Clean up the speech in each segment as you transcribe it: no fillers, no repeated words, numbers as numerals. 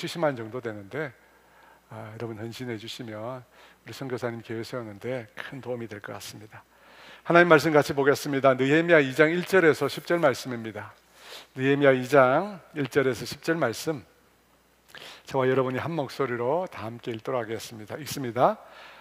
70만 정도 되는데 여러분 헌신해 주시면 우리 선교사님 교회 세우는데 큰 도움이 될 것 같습니다. 하나님 말씀 같이 보겠습니다. 느헤미야 2장 1절에서 10절 말씀입니다. 느헤미야 2장 1절에서 10절 말씀, 저와 여러분이 한 목소리로 다 함께 읽도록 하겠습니다. 읽습니다.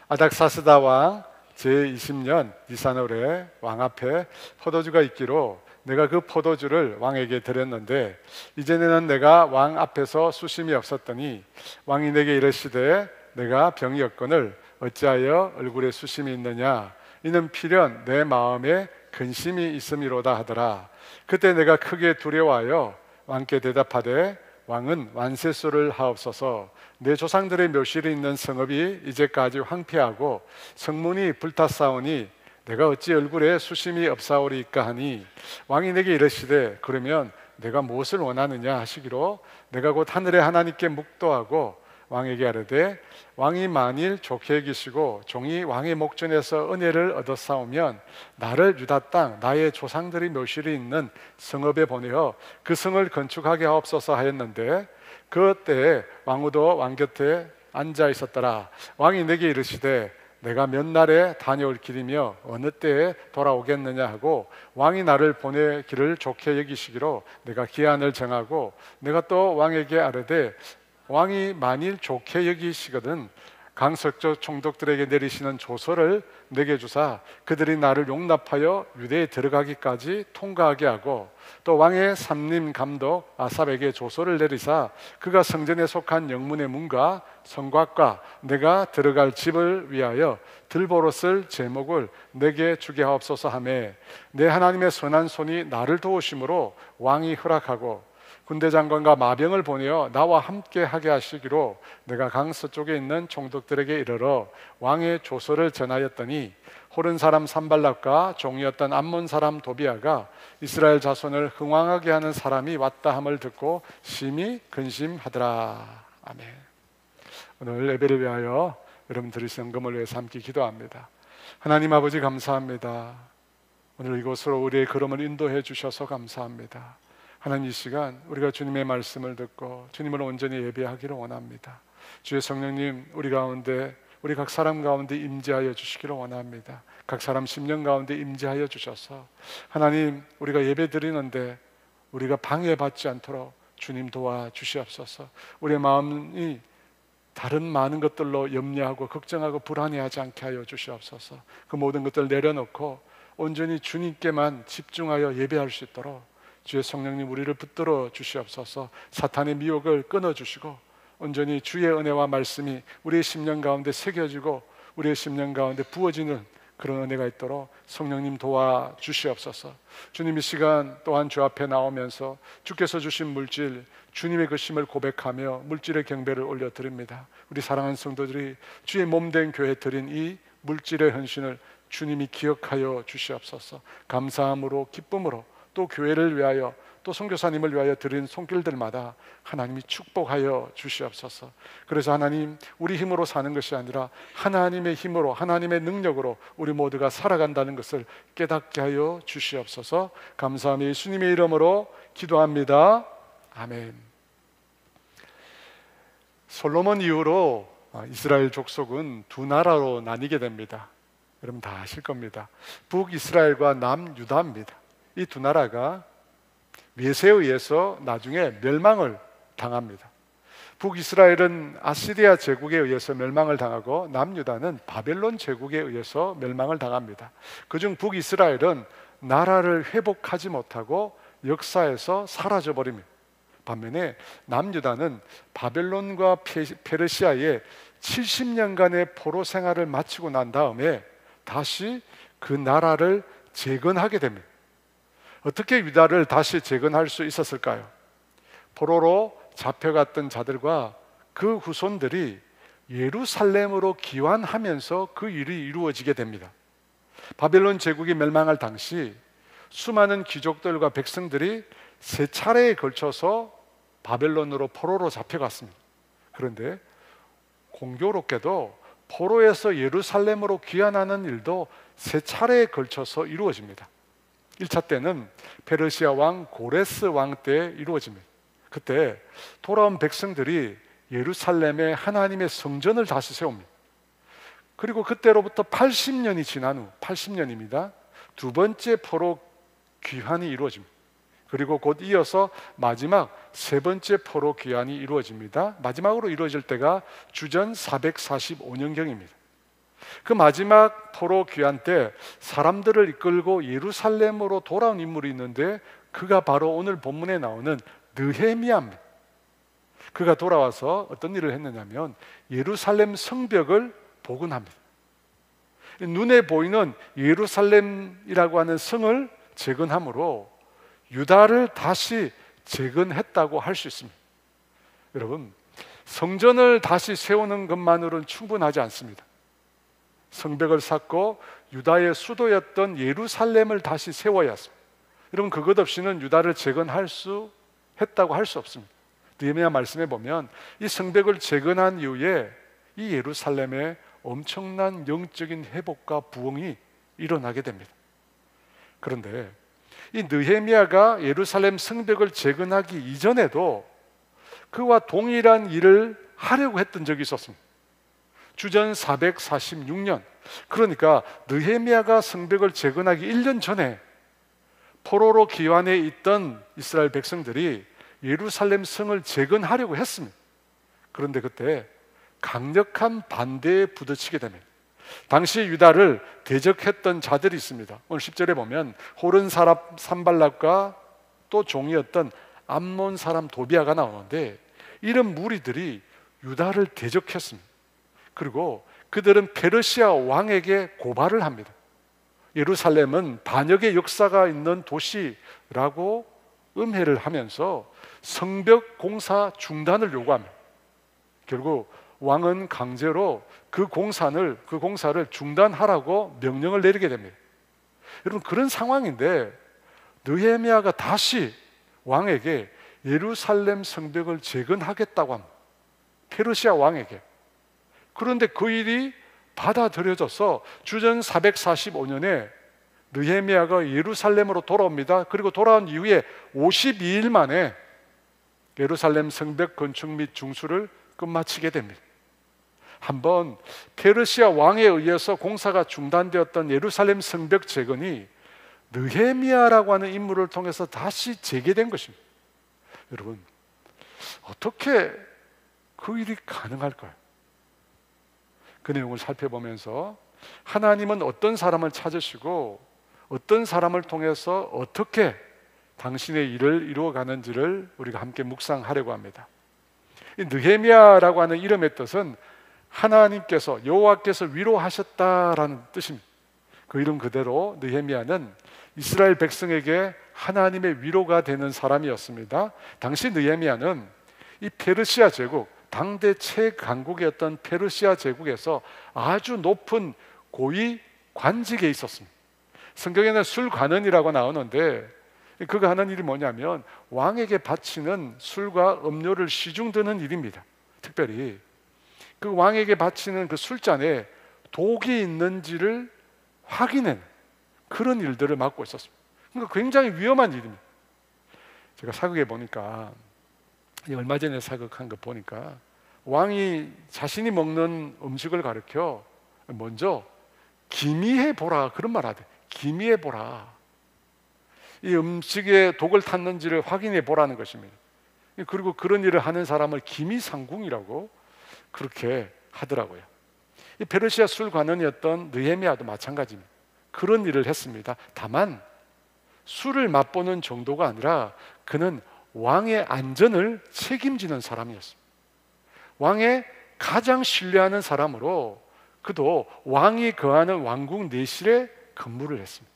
아닥사스다 왕 제20년 니산월에 왕 앞에 포도주가 있기로 내가 그 포도주를 왕에게 드렸는데 이전에는 내가 왕 앞에서 수심이 없었더니 왕이 내게 이르시되 내가 병이었거늘 어찌하여 얼굴에 수심이 있느냐, 이는 필연 내 마음에 근심이 있음이로다 하더라. 그때 내가 크게 두려워하여 왕께 대답하되 왕은 완세수를 하옵소서. 내 조상들의 묘실이 있는 성읍이 이제까지 황폐하고 성문이 불탔사오니 내가 어찌 얼굴에 수심이 없사오리까 하니 왕이 내게 이르시되 그러면 내가 무엇을 원하느냐 하시기로 내가 곧 하늘의 하나님께 묵도하고 왕에게 아뢰되 왕이 만일 좋게 여기시고 종이 왕의 목전에서 은혜를 얻었사오면 나를 유다 땅 나의 조상들이 묘실이 있는 성읍에 보내어 그 성을 건축하게 하옵소서 하였는데 그때에 왕후도 왕 곁에 앉아 있었더라. 왕이 내게 이르시되 내가 몇 날에 다녀올 길이며 어느 때에 돌아오겠느냐 하고 왕이 나를 보내기를 좋게 여기시기로 내가 기한을 정하고 내가 또 왕에게 아뢰되 왕이 만일 좋게 여기시거든 강석조 총독들에게 내리시는 조서를 내게 주사 그들이 나를 용납하여 유대에 들어가기까지 통과하게 하고 또 왕의 삼림 감독 아삽에게 조서를 내리사 그가 성전에 속한 영문의 문과 성곽과 내가 들어갈 집을 위하여 들보로 쓸 제목을 내게 주게 하옵소서 하매 내 하나님의 선한 손이 나를 도우심으로 왕이 허락하고 군대 장관과 마병을 보내어 나와 함께 하게 하시기로 내가 강서쪽에 있는 총독들에게 이르러 왕의 조서를 전하였더니 호른 사람 산발락과 종이었던 암몬 사람 도비아가 이스라엘 자손을 흥왕하게 하는 사람이 왔다 함을 듣고 심히 근심하더라. 아멘. 오늘 예배를 위하여 여러분들이 성금을 위해서 함께 기도합니다. 하나님 아버지 감사합니다. 오늘 이곳으로 우리의 걸음을 인도해 주셔서 감사합니다. 하나님 이 시간 우리가 주님의 말씀을 듣고 주님을 온전히 예배하기를 원합니다. 주의 성령님 우리 가운데 우리 각 사람 가운데 임재하여 주시기를 원합니다. 각 사람 심령 가운데 임재하여 주셔서 하나님 우리가 예배 드리는데 우리가 방해받지 않도록 주님 도와주시옵소서. 우리의 마음이 다른 많은 것들로 염려하고 걱정하고 불안해하지 않게 하여 주시옵소서. 그 모든 것들 내려놓고 온전히 주님께만 집중하여 예배할 수 있도록 주의 성령님 우리를 붙들어 주시옵소서. 사탄의 미혹을 끊어주시고 온전히 주의 은혜와 말씀이 우리의 심령 가운데 새겨지고 우리의 심령 가운데 부어지는 그런 은혜가 있도록 성령님 도와주시옵소서. 주님 이 시간 또한 주 앞에 나오면서 주께서 주신 물질 주님의 그 심을 고백하며 물질의 경배를 올려드립니다. 우리 사랑하는 성도들이 주의 몸된 교회에 드린 이 물질의 헌신을 주님이 기억하여 주시옵소서. 감사함으로 기쁨으로 또 교회를 위하여 또 선교사님을 위하여 드린 손길들마다 하나님이 축복하여 주시옵소서. 그래서 하나님 우리 힘으로 사는 것이 아니라 하나님의 힘으로 하나님의 능력으로 우리 모두가 살아간다는 것을 깨닫게 하여 주시옵소서. 감사하며 예수님의 이름으로 기도합니다. 아멘. 솔로몬 이후로 이스라엘 족속은 두 나라로 나뉘게 됩니다. 여러분 다 아실 겁니다. 북이스라엘과 남유다입니다. 이 두 나라가 외세에 의해서 나중에 멸망을 당합니다. 북이스라엘은 아시리아 제국에 의해서 멸망을 당하고 남유다는 바벨론 제국에 의해서 멸망을 당합니다. 그중 북이스라엘은 나라를 회복하지 못하고 역사에서 사라져버립니다. 반면에 남유다는 바벨론과 페르시아의 70년간의 포로 생활을 마치고 난 다음에 다시 그 나라를 재건하게 됩니다. 어떻게 유다를 다시 재건할 수 있었을까요? 포로로 잡혀갔던 자들과 그 후손들이 예루살렘으로 귀환하면서 그 일이 이루어지게 됩니다. 바벨론 제국이 멸망할 당시 수많은 귀족들과 백성들이 세 차례에 걸쳐서 바벨론으로 포로로 잡혀갔습니다. 그런데 공교롭게도 포로에서 예루살렘으로 귀환하는 일도 세 차례에 걸쳐서 이루어집니다. 1차 때는 페르시아 왕 고레스 왕 때 이루어집니다. 그때 돌아온 백성들이 예루살렘에 하나님의 성전을 다시 세웁니다. 그리고 그때로부터 80년이 지난 후, 80년입니다. 두 번째 포로 귀환이 이루어집니다. 그리고 곧 이어서 마지막 세 번째 포로 귀환이 이루어집니다. 마지막으로 이루어질 때가 주전 445년경입니다. 그 마지막 포로 귀환 때 사람들을 이끌고 예루살렘으로 돌아온 인물이 있는데, 그가 바로 오늘 본문에 나오는 느헤미야입니다. 그가 돌아와서 어떤 일을 했느냐면 예루살렘 성벽을 복원합니다. 눈에 보이는 예루살렘이라고 하는 성을 재건함으로 유다를 다시 재건했다고 할 수 있습니다. 여러분, 성전을 다시 세우는 것만으로는 충분하지 않습니다. 성벽을 쌓고 유다의 수도였던 예루살렘을 다시 세워야 합니다. 여러분, 그것 없이는 유다를 재건할 수 했다고 할 수 없습니다. 느헤미야 말씀에 보면 이 성벽을 재건한 이후에 이 예루살렘에 엄청난 영적인 회복과 부흥이 일어나게 됩니다. 그런데 이 느헤미야가 예루살렘 성벽을 재건하기 이전에도 그와 동일한 일을 하려고 했던 적이 있었습니다. 주전 446년, 그러니까 느헤미야가 성벽을 재건하기 1년 전에 포로로 귀환해 있던 이스라엘 백성들이 예루살렘 성을 재건하려고 했습니다. 그런데 그때 강력한 반대에 부딪히게 됩니다. 당시 유다를 대적했던 자들이 있습니다. 오늘 10절에 보면 호른 사람 산발락과 또 종이었던 암몬 사람 도비아가 나오는데, 이런 무리들이 유다를 대적했습니다. 그리고 그들은 페르시아 왕에게 고발을 합니다. 예루살렘은 반역의 역사가 있는 도시라고 음해를 하면서 성벽 공사 중단을 요구합니다. 결국 왕은 강제로 그 공사를 중단하라고 명령을 내리게 됩니다. 여러분, 그런 상황인데 느헤미야가 다시 왕에게 예루살렘 성벽을 재건하겠다고 합니다. 페르시아 왕에게. 그런데 그 일이 받아들여져서 주전 445년에 느헤미야가 예루살렘으로 돌아옵니다. 그리고 돌아온 이후에 52일 만에 예루살렘 성벽 건축 및 중수를 끝마치게 됩니다. 한번 페르시아 왕에 의해서 공사가 중단되었던 예루살렘 성벽 재건이 느헤미야라고 하는 인물을 통해서 다시 재개된 것입니다. 여러분, 어떻게 그 일이 가능할까요? 그 내용을 살펴보면서 하나님은 어떤 사람을 찾으시고 어떤 사람을 통해서 어떻게 당신의 일을 이루어가는지를 우리가 함께 묵상하려고 합니다. 이 느헤미야라고 하는 이름의 뜻은 하나님께서, 여호와께서 위로하셨다라는 뜻입니다. 그 이름 그대로 느헤미야는 이스라엘 백성에게 하나님의 위로가 되는 사람이었습니다. 당시 느헤미야는 이 페르시아 제국, 당대 최강국이었던 페르시아 제국에서 아주 높은 고위 관직에 있었습니다. 성경에는 술관원이라고 나오는데 그가 하는 일이 뭐냐면 왕에게 바치는 술과 음료를 시중드는 일입니다. 특별히 그 왕에게 바치는 그 술잔에 독이 있는지를 확인하는 그런 일들을 맡고 있었습니다. 그러니까 굉장히 위험한 일입니다. 제가 사극에 보니까, 얼마 전에 사극한 거 보니까 왕이 자신이 먹는 음식을 가르쳐 먼저 기미해 보라, 그런 말 하대. 기미해 보라. 이 음식에 독을 탔는지를 확인해 보라는 것입니다. 그리고 그런 일을 하는 사람을 기미상궁이라고 그렇게 하더라고요. 이 페르시아 술관원이었던 느헤미야도 마찬가지입니다. 그런 일을 했습니다. 다만 술을 맛보는 정도가 아니라 그는 왕의 안전을 책임지는 사람이었습니다. 왕의 가장 신뢰하는 사람으로 그도 왕이 거하는 왕궁 내실에 근무를 했습니다.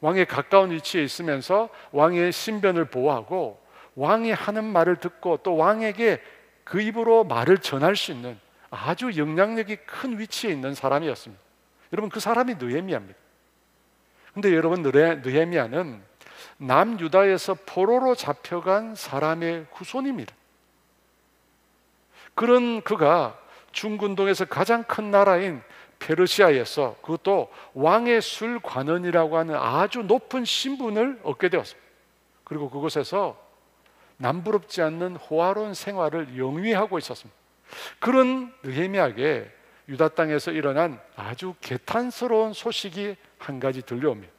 왕에 가까운 위치에 있으면서 왕의 신변을 보호하고 왕이 하는 말을 듣고 또 왕에게 그 입으로 말을 전할 수 있는 아주 영향력이 큰 위치에 있는 사람이었습니다. 여러분, 그 사람이 느헤미야입니다. 근데 여러분, 느헤미야는 남유다에서 포로로 잡혀간 사람의 후손입니다. 그런 그가 중근동에서 가장 큰 나라인 페르시아에서, 그것도 왕의 술관원이라고 하는 아주 높은 신분을 얻게 되었습니다. 그리고 그곳에서 남부럽지 않는 호화로운 생활을 영위하고 있었습니다. 그런 느헤미야에게 유다 땅에서 일어난 아주 개탄스러운 소식이 한 가지 들려옵니다.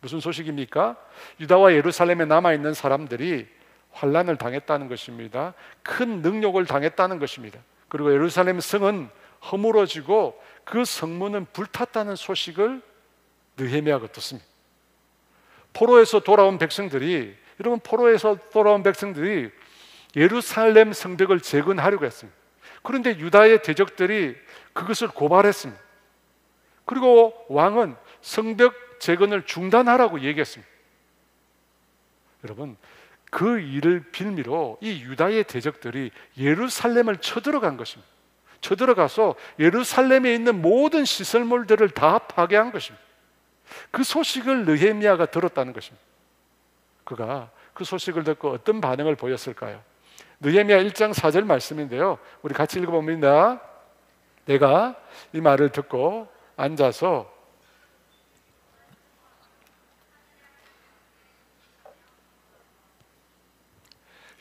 무슨 소식입니까? 유다와 예루살렘에 남아있는 사람들이 환난을 당했다는 것입니다. 큰 능욕을 당했다는 것입니다. 그리고 예루살렘 성은 허물어지고 그 성문은 불탔다는 소식을 느헤미야가 듣습니다. 포로에서 돌아온 백성들이, 여러분, 포로에서 돌아온 백성들이 예루살렘 성벽을 재건하려고 했습니다. 그런데 유다의 대적들이 그것을 고발했습니다. 그리고 왕은 성벽 재건을 중단하라고 얘기했습니다. 여러분, 그 일을 빌미로 이 유다의 대적들이 예루살렘을 쳐들어간 것입니다. 쳐들어가서 예루살렘에 있는 모든 시설물들을 다 파괴한 것입니다. 그 소식을 느헤미야가 들었다는 것입니다. 그가 그 소식을 듣고 어떤 반응을 보였을까요? 느헤미야 1장 4절 말씀인데요, 우리 같이 읽어봅니다. 내가 이 말을 듣고 앉아서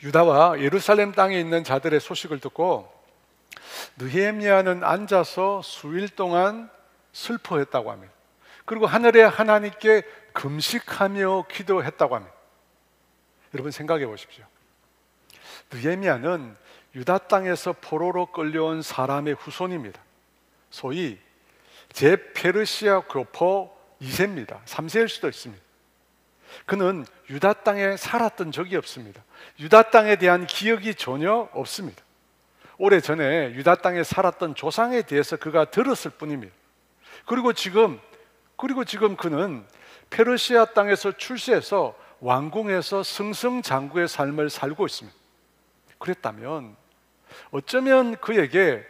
유다와 예루살렘 땅에 있는 자들의 소식을 듣고 느헤미야는 앉아서 수일 동안 슬퍼했다고 합니다. 그리고 하늘의 하나님께 금식하며 기도했다고 합니다. 여러분, 생각해 보십시오. 느헤미야는 유다 땅에서 포로로 끌려온 사람의 후손입니다. 소위 제페르시아 교포 2세입니다. 3세일 수도 있습니다. 그는 유다 땅에 살았던 적이 없습니다. 유다 땅에 대한 기억이 전혀 없습니다. 오래전에 유다 땅에 살았던 조상에 대해서 그가 들었을 뿐입니다. 그리고 지금 그는 페르시아 땅에서 출세해서 왕궁에서 승승장구의 삶을 살고 있습니다. 그랬다면 어쩌면 그에게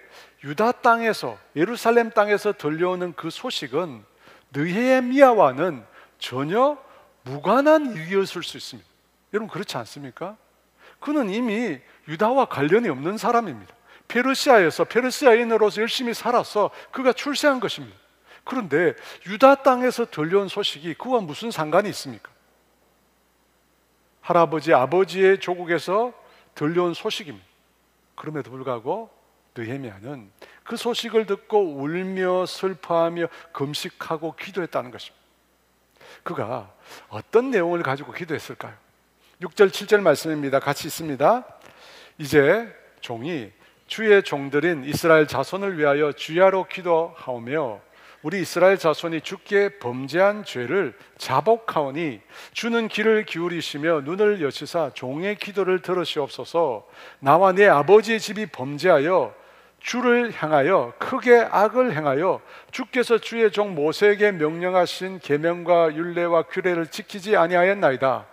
유다 땅에서, 예루살렘 땅에서 들려오는 그 소식은 느헤미야와는 전혀 무관한 일이었을 수 있습니다. 여러분, 그렇지 않습니까? 그는 이미 유다와 관련이 없는 사람입니다. 페르시아인으로서 열심히 살아서 그가 출세한 것입니다. 그런데 유다 땅에서 들려온 소식이 그와 무슨 상관이 있습니까? 할아버지, 아버지의 조국에서 들려온 소식입니다. 그럼에도 불구하고 느헤미야는 그 소식을 듣고 울며 슬퍼하며 금식하고 기도했다는 것입니다. 그가 어떤 내용을 가지고 기도했을까요? 6절 7절 말씀입니다. 같이 있습니다. 이제 종이 주의 종들인 이스라엘 자손을 위하여 주야로 기도하오며 우리 이스라엘 자손이 주께 범죄한 죄를 자복하오니 주는 귀를 기울이시며 눈을 여시사 종의 기도를 들으시옵소서. 나와 내 아버지의 집이 범죄하여 주를 향하여 크게 악을 행하여 주께서 주의 종 모세에게 명령하신 계명과 율례와 규례를 지키지 아니하였나이다.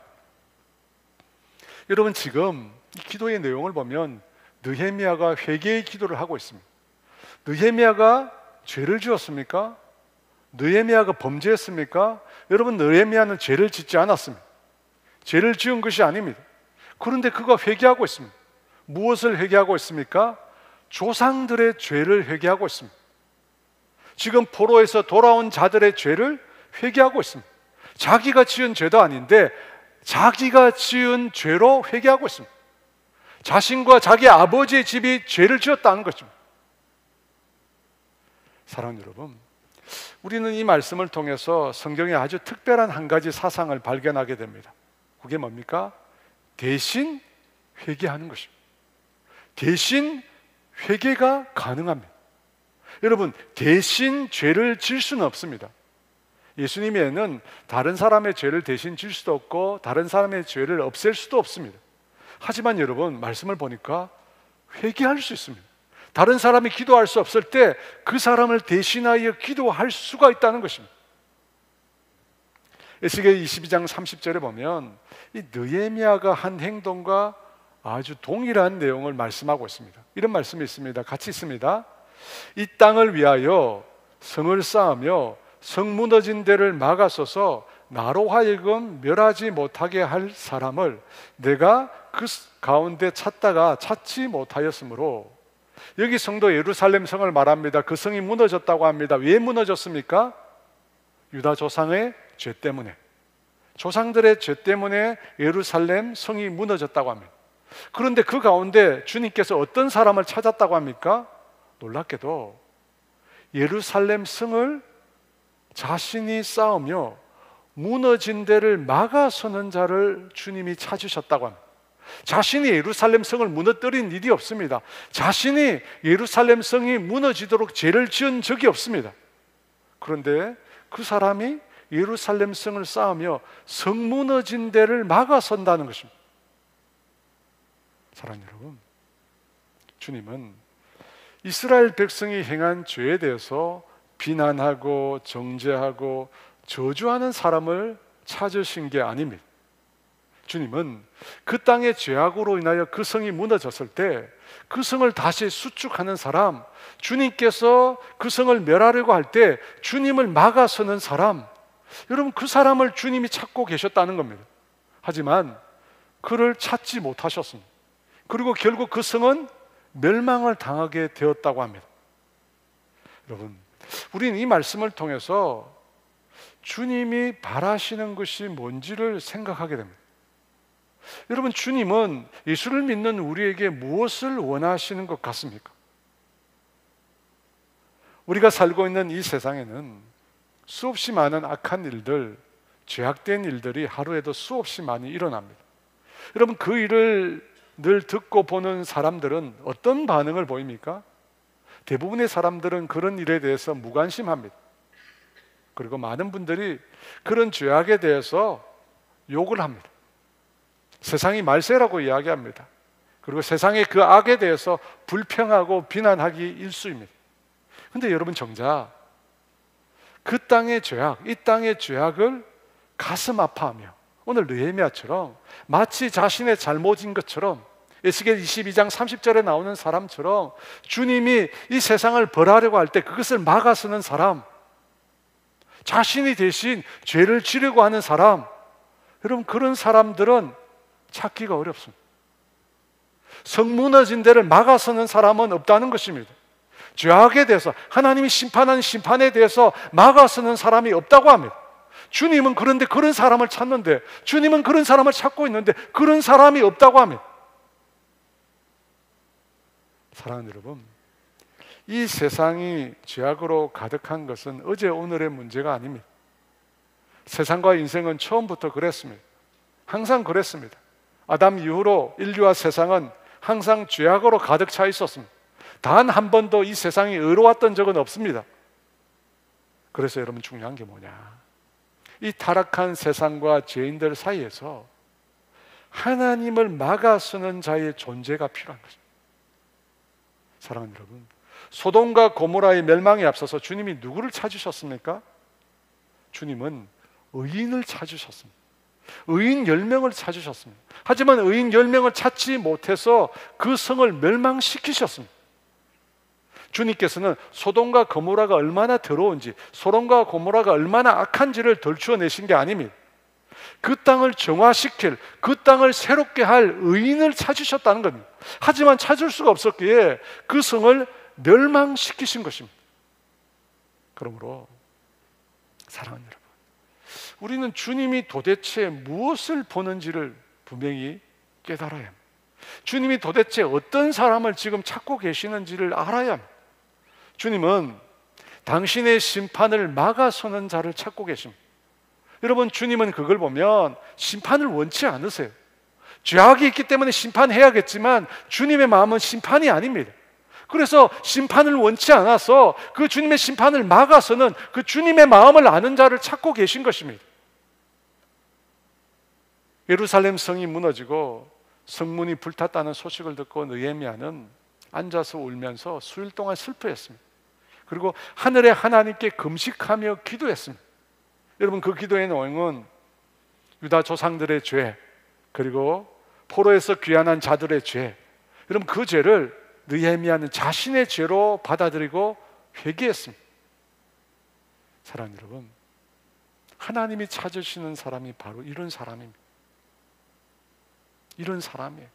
여러분, 지금 이 기도의 내용을 보면 느헤미야가 회개의 기도를 하고 있습니다. 느헤미야가 죄를 지었습니까? 느헤미야가 범죄했습니까? 여러분, 느헤미야는 죄를 짓지 않았습니다. 죄를 지은 것이 아닙니다. 그런데 그가 회개하고 있습니다. 무엇을 회개하고 있습니까? 조상들의 죄를 회개하고 있습니다. 지금 포로에서 돌아온 자들의 죄를 회개하고 있습니다. 자기가 지은 죄도 아닌데 자기가 지은 죄로 회개하고 있습니다. 자신과 자기 아버지의 집이 죄를 지었다는 것입니다. 사랑하는 여러분, 우리는 이 말씀을 통해서 성경에 아주 특별한 한 가지 사상을 발견하게 됩니다. 그게 뭡니까? 대신 회개하는 것입니다. 대신 회개가 가능합니다. 여러분, 대신 죄를 질 수는 없습니다. 예수님에는 다른 사람의 죄를 대신 질 수도 없고 다른 사람의 죄를 없앨 수도 없습니다. 하지만 여러분, 말씀을 보니까 회개할 수 있습니다. 다른 사람이 기도할 수 없을 때 그 사람을 대신하여 기도할 수가 있다는 것입니다. 에스겔 22장 30절에 보면 이 느헤미야가 한 행동과 아주 동일한 내용을 말씀하고 있습니다. 이런 말씀이 있습니다. 같이 있습니다. 이 땅을 위하여 성을 쌓으며 성 무너진 데를 막아서서 나로 하여금 멸하지 못하게 할 사람을 내가 그 가운데 찾다가 찾지 못하였으므로, 여기 성도 예루살렘 성을 말합니다. 그 성이 무너졌다고 합니다. 왜 무너졌습니까? 유다 조상의 죄 때문에, 조상들의 죄 때문에 예루살렘 성이 무너졌다고 합니다. 그런데 그 가운데 주님께서 어떤 사람을 찾았다고 합니까? 놀랍게도 예루살렘 성을 자신이 쌓으며 무너진 데를 막아서는 자를 주님이 찾으셨다고 합니다. 자신이 예루살렘 성을 무너뜨린 일이 없습니다. 자신이 예루살렘 성이 무너지도록 죄를 지은 적이 없습니다. 그런데 그 사람이 예루살렘 성을 쌓으며 성 무너진 데를 막아선다는 것입니다. 사랑하는 여러분, 주님은 이스라엘 백성이 행한 죄에 대해서 비난하고 정죄하고 저주하는 사람을 찾으신 게 아닙니다. 주님은 그 땅의 죄악으로 인하여 그 성이 무너졌을 때 그 성을 다시 수축하는 사람, 주님께서 그 성을 멸하려고 할 때 주님을 막아서는 사람, 여러분 그 사람을 주님이 찾고 계셨다는 겁니다. 하지만 그를 찾지 못하셨습니다. 그리고 결국 그 성은 멸망을 당하게 되었다고 합니다. 여러분, 우리는 이 말씀을 통해서 주님이 바라시는 것이 뭔지를 생각하게 됩니다. 여러분, 주님은 예수를 믿는 우리에게 무엇을 원하시는 것 같습니까? 우리가 살고 있는 이 세상에는 수없이 많은 악한 일들, 죄악된 일들이 하루에도 수없이 많이 일어납니다. 여러분, 그 일을 늘 듣고 보는 사람들은 어떤 반응을 보입니까? 대부분의 사람들은 그런 일에 대해서 무관심합니다. 그리고 많은 분들이 그런 죄악에 대해서 욕을 합니다. 세상이 말세라고 이야기합니다. 그리고 세상의 그 악에 대해서 불평하고 비난하기 일쑤입니다. 그런데 여러분, 정작 그 땅의 죄악, 이 땅의 죄악을 가슴 아파하며 오늘 느헤미야처럼 마치 자신의 잘못인 것처럼, 에스겔 22장 30절에 나오는 사람처럼 주님이 이 세상을 벌하려고 할 때 그것을 막아서는 사람, 자신이 대신 죄를 지르고 하는 사람, 여러분 그런 사람들은 찾기가 어렵습니다. 성 무너진 데를 막아서는 사람은 없다는 것입니다. 죄악에 대해서, 하나님이 심판하는 심판에 대해서 막아서는 사람이 없다고 합니다. 주님은 그런데 그런 사람을 찾는데, 주님은 그런 사람을 찾고 있는데 그런 사람이 없다고 합니다. 사랑하는 여러분, 이 세상이 죄악으로 가득한 것은 어제 오늘의 문제가 아닙니다. 세상과 인생은 처음부터 그랬습니다. 항상 그랬습니다. 아담 이후로 인류와 세상은 항상 죄악으로 가득 차 있었습니다. 단 한 번도 이 세상이 의로웠던 적은 없습니다. 그래서 여러분, 중요한 게 뭐냐, 이 타락한 세상과 죄인들 사이에서 하나님을 막아서는 자의 존재가 필요한 것입니다. 사랑하는 여러분, 소돔과 고모라의 멸망에 앞서서 주님이 누구를 찾으셨습니까? 주님은 의인을 찾으셨습니다. 의인 10명을 찾으셨습니다. 하지만 의인 10명을 찾지 못해서 그 성을 멸망시키셨습니다. 주님께서는 소돔과 고모라가 얼마나 더러운지, 소돔과 고모라가 얼마나 악한지를 덜추어내신 게 아닙니다. 그 땅을 정화시킬, 그 땅을 새롭게 할 의인을 찾으셨다는 겁니다. 하지만 찾을 수가 없었기에 그 성을 멸망시키신 것입니다. 그러므로 사랑하는 여러분, 우리는 주님이 도대체 무엇을 보는지를 분명히 깨달아야 합니다. 주님이 도대체 어떤 사람을 지금 찾고 계시는지를 알아야 합니다. 주님은 당신의 심판을 막아서는 자를 찾고 계십니다. 여러분, 주님은 그걸 보면 심판을 원치 않으세요. 죄악이 있기 때문에 심판해야겠지만 주님의 마음은 심판이 아닙니다. 그래서 심판을 원치 않아서 그 주님의 심판을 막아서는 그 주님의 마음을 아는 자를 찾고 계신 것입니다. 예루살렘 성이 무너지고 성문이 불탔다는 소식을 듣고 느헤미야는 앉아서 울면서 수일 동안 슬퍼했습니다. 그리고 하늘의 하나님께 금식하며 기도했습니다. 여러분, 그 기도의 내용은 유다 조상들의 죄, 그리고 포로에서 귀환한 자들의 죄, 여러분 그 죄를 느헤미야는 자신의 죄로 받아들이고 회개했습니다. 사랑하는 여러분, 하나님이 찾으시는 사람이 바로 이런 사람입니다. 이런 사람이에요.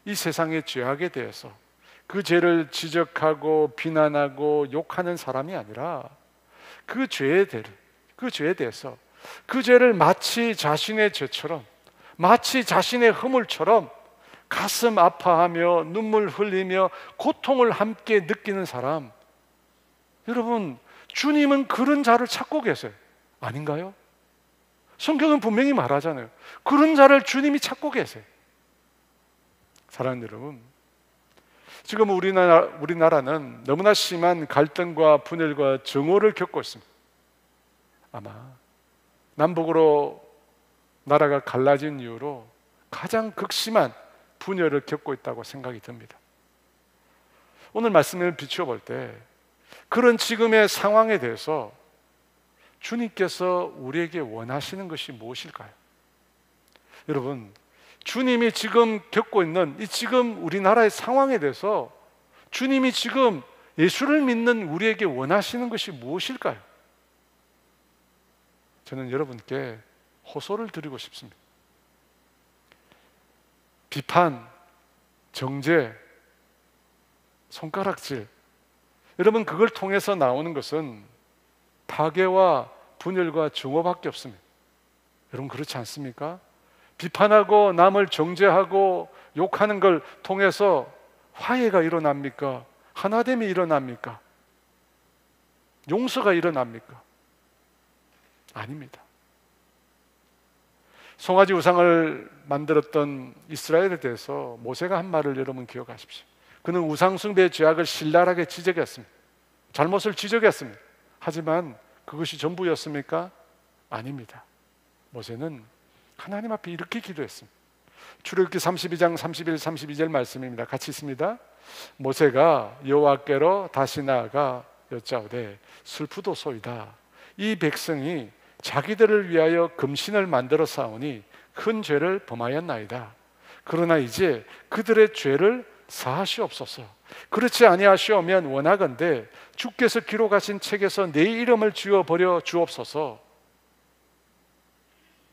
이 세상의 죄악에 대해서 그 죄를 지적하고 비난하고 욕하는 사람이 아니라 그 죄에 대해서 그 죄를 마치 자신의 죄처럼, 마치 자신의 허물처럼 가슴 아파하며 눈물 흘리며 고통을 함께 느끼는 사람, 여러분, 주님은 그런 자를 찾고 계세요. 아닌가요? 성경은 분명히 말하잖아요. 그런 자를 주님이 찾고 계세요. 사랑하는 여러분, 지금 우리나라는 너무나 심한 갈등과 분열과 정오를 겪고 있습니다. 아마 남북으로 나라가 갈라진 이후로 가장 극심한 분열을 겪고 있다고 생각이 듭니다. 오늘 말씀을 비추어 볼 때 그런 지금의 상황에 대해서 주님께서 우리에게 원하시는 것이 무엇일까요? 여러분, 주님이 지금 겪고 있는 이 지금 우리나라의 상황에 대해서 주님이 지금 예수를 믿는 우리에게 원하시는 것이 무엇일까요? 저는 여러분께 호소를 드리고 싶습니다. 비판, 정죄, 손가락질, 여러분, 그걸 통해서 나오는 것은 파괴와 분열과 증오밖에 없습니다. 여러분, 그렇지 않습니까? 비판하고 남을 정죄하고 욕하는 걸 통해서 화해가 일어납니까? 하나됨이 일어납니까? 용서가 일어납니까? 아닙니다. 송아지 우상을 만들었던 이스라엘에 대해서 모세가 한 말을 여러분 기억하십시오. 그는 우상 숭배의 죄악을 신랄하게 지적했습니다. 잘못을 지적했습니다. 하지만 그것이 전부였습니까? 아닙니다. 모세는 하나님 앞에 이렇게 기도했습니다. 출애굽기 32장 31, 32절 말씀입니다. 같이 있습니다. 모세가 여호와께로 다시 나아가 여짜오되 슬프도소이다. 이 백성이 자기들을 위하여 금신을 만들어 싸우니 큰 죄를 범하였나이다. 그러나 이제 그들의 죄를 사하시옵소서. 그렇지 아니하시오면 원하건대 주께서 기록하신 책에서 내 이름을 지워버려 주옵소서.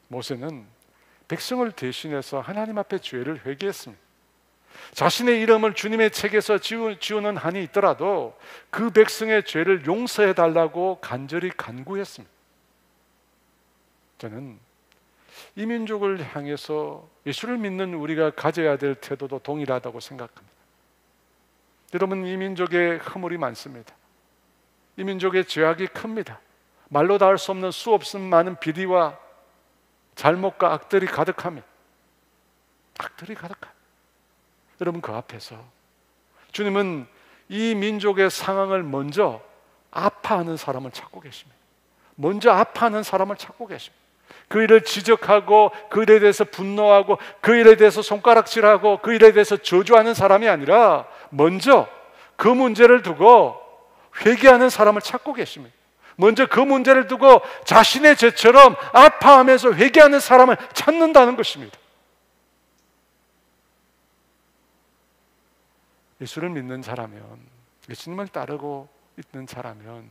모세는 백성을 대신해서 하나님 앞에 죄를 회개했습니다. 자신의 이름을 주님의 책에서 지우는 한이 있더라도 그 백성의 죄를 용서해 달라고 간절히 간구했습니다. 저는 이 민족을 향해서 예수를 믿는 우리가 가져야 될 태도도 동일하다고 생각합니다. 여러분, 이 민족에 허물이 많습니다. 이 민족의 죄악이 큽니다. 말로 다 할 수 없는 수없은 많은 비리와 잘못과 악들이 가득합니다. 악들이 가득합니다. 여러분, 그 앞에서 주님은 이 민족의 상황을 먼저 아파하는 사람을 찾고 계십니다. 먼저 아파하는 사람을 찾고 계십니다. 그 일을 지적하고 그 일에 대해서 분노하고 그 일에 대해서 손가락질하고 그 일에 대해서 저주하는 사람이 아니라 먼저 그 문제를 두고 회개하는 사람을 찾고 계십니다. 먼저 그 문제를 두고 자신의 죄처럼 아파하면서 회개하는 사람을 찾는다는 것입니다. 예수를 믿는 자라면, 예수님을 따르고 있는 자라면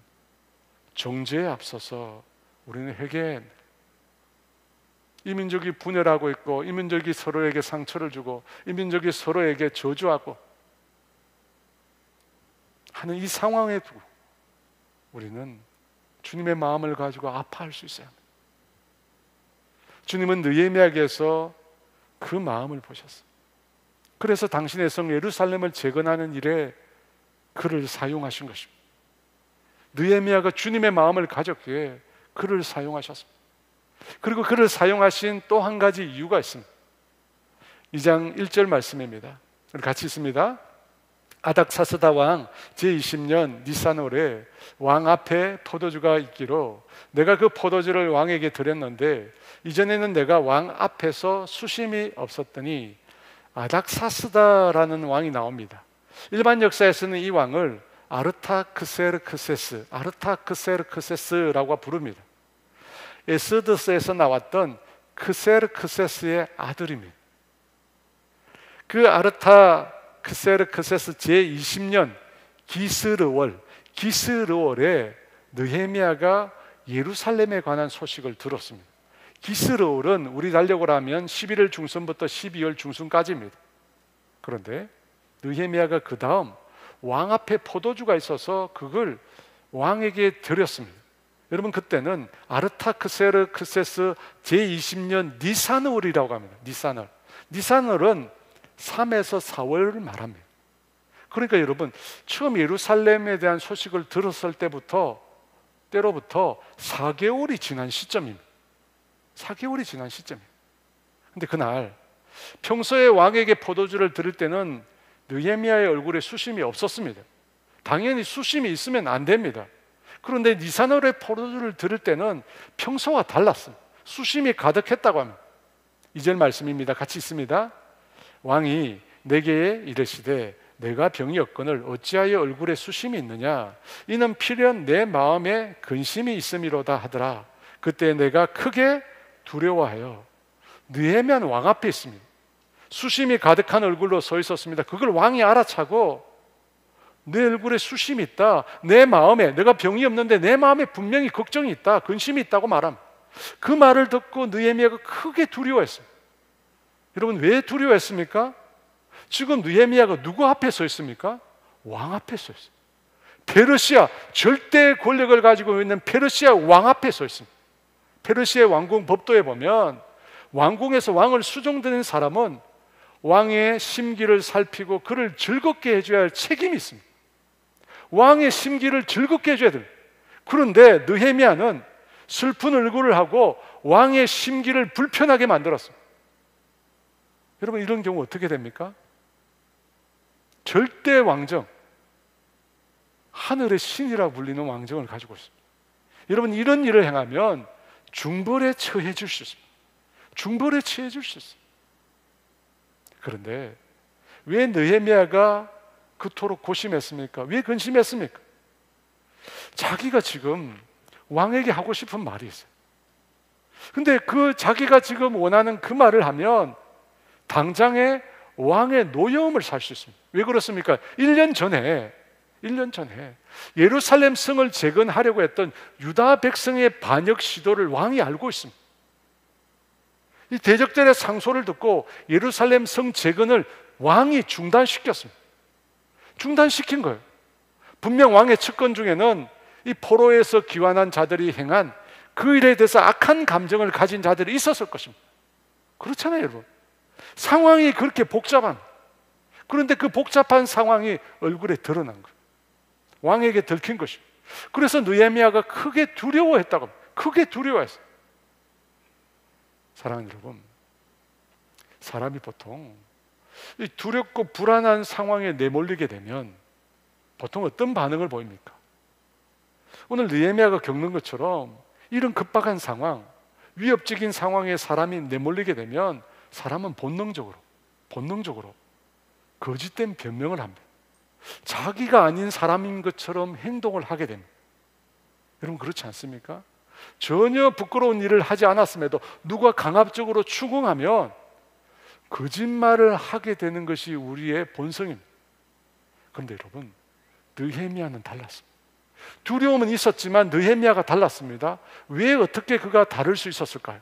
정죄에 앞서서 우리는 회개해. 이 민족이 분열하고 있고 이 민족이 서로에게 상처를 주고 이 민족이 서로에게 저주하고 하는 이 상황에 두고 우리는 주님의 마음을 가지고 아파할 수 있어야 합니다. 주님은 느헤미야에게서 그 마음을 보셨어요. 그래서 당신의 성 예루살렘을 재건하는 일에 그를 사용하신 것입니다. 느헤미야가 주님의 마음을 가졌기에 그를 사용하셨습니다. 그리고 그를 사용하신 또 한 가지 이유가 있습니다. 2장 1절 말씀입니다. 같이 있습니다. 아닥사스다 왕 제20년 니산월에 왕 앞에 포도주가 있기로 내가 그 포도주를 왕에게 드렸는데 이전에는 내가 왕 앞에서 수심이 없었더니 아닥사스다라는 왕이 나옵니다. 일반 역사에서는 이 왕을 아르타크세르크세스라고 부릅니다. 에스더스에서 나왔던 크세르크세스의 아들입니다. 그 아르타크세르크세스 제20년 기스르월에 느헤미야가 예루살렘에 관한 소식을 들었습니다. 기스르월은 우리 달력으로 하면 11월 중순부터 12월 중순까지입니다. 그런데 느헤미야가 그 다음 왕 앞에 포도주가 있어서 그걸 왕에게 드렸습니다. 여러분, 그때는 아르타크세르크세스 제20년 니산월이라고 합니다. 니산월은 3에서 4월을 말합니다. 그러니까 여러분, 처음 예루살렘에 대한 소식을 들었을 때부터 4개월이 지난 시점입니다. 4개월이 지난 시점이에요. 근데 그날 평소에 왕에게 포도주를 드릴 때는 느헤미야의 얼굴에 수심이 없었습니다. 당연히 수심이 있으면 안 됩니다. 그런데 니사노의 포도주를 드릴 때는 평소와 달랐습니다. 수심이 가득했다고 합니다. 2절 말씀입니다. 같이 있습니다. 왕이 내게 이르시되 내가 병이 없거늘 어찌하여 얼굴에 수심이 있느냐? 이는 필연 내 마음에 근심이 있음이로다 하더라. 그때 내가 크게 두려워하여 느헤미야는 왕 앞에 있습니다. 수심이 가득한 얼굴로 서 있었습니다. 그걸 왕이 알아차고 내 얼굴에 수심이 있다, 내 마음에, 내가 병이 없는데 내 마음에 분명히 걱정이 있다, 근심이 있다고 말합니다. 그 말을 듣고 느헤미야가 크게 두려워했습니다. 여러분, 왜 두려워했습니까? 지금 느헤미야가 누구 앞에 서 있습니까? 왕 앞에 서 있어요. 페르시아, 절대 권력을 가지고 있는 페르시아 왕 앞에 서 있습니다. 페르시아 왕궁 법도에 보면 왕궁에서 왕을 수종드는 사람은 왕의 심기를 살피고 그를 즐겁게 해줘야 할 책임이 있습니다. 왕의 심기를 즐겁게 해줘야 됩니다. 그런데 느헤미야는 슬픈 얼굴을 하고 왕의 심기를 불편하게 만들었습니다. 여러분, 이런 경우 어떻게 됩니까? 절대 왕정, 하늘의 신이라 불리는 왕정을 가지고 있습니다. 여러분, 이런 일을 행하면 중벌에 처해 줄 수 있습니다. 중벌에 처해 줄 수 있습니다. 그런데 왜 느헤미야가 그토록 고심했습니까? 왜 근심했습니까? 자기가 지금 왕에게 하고 싶은 말이 있어요. 근데 그 자기가 지금 원하는 그 말을 하면 당장에 왕의 노여움을 살 수 있습니다. 왜 그렇습니까? 1년 전에 예루살렘 성을 재건하려고 했던 유다 백성의 반역 시도를 왕이 알고 있습니다. 이 대적전의 상소를 듣고 예루살렘 성 재건을 왕이 중단시켰습니다. 중단시킨 거예요. 분명 왕의 측근 중에는 이 포로에서 귀환한 자들이 행한 그 일에 대해서 악한 감정을 가진 자들이 있었을 것입니다. 그렇잖아요, 여러분. 상황이 그렇게 복잡한, 그런데 그 복잡한 상황이 얼굴에 드러난 거예요. 왕에게 들킨 것입니다. 그래서 느헤미야가 크게 두려워했다고 합니다. 크게 두려워했어요. 사랑하는 여러분, 사람이 보통 이 두렵고 불안한 상황에 내몰리게 되면 보통 어떤 반응을 보입니까? 오늘 느헤미야가 겪는 것처럼 이런 급박한 상황, 위협적인 상황에 사람이 내몰리게 되면 사람은 본능적으로 거짓된 변명을 합니다. 자기가 아닌 사람인 것처럼 행동을 하게 됩니다. 여러분, 그렇지 않습니까? 전혀 부끄러운 일을 하지 않았음에도 누가 강압적으로 추궁하면 거짓말을 하게 되는 것이 우리의 본성입니다. 그런데 여러분, 느헤미야는 달랐습니다. 두려움은 있었지만 느헤미야가 달랐습니다. 왜, 어떻게 그가 다를 수 있었을까요?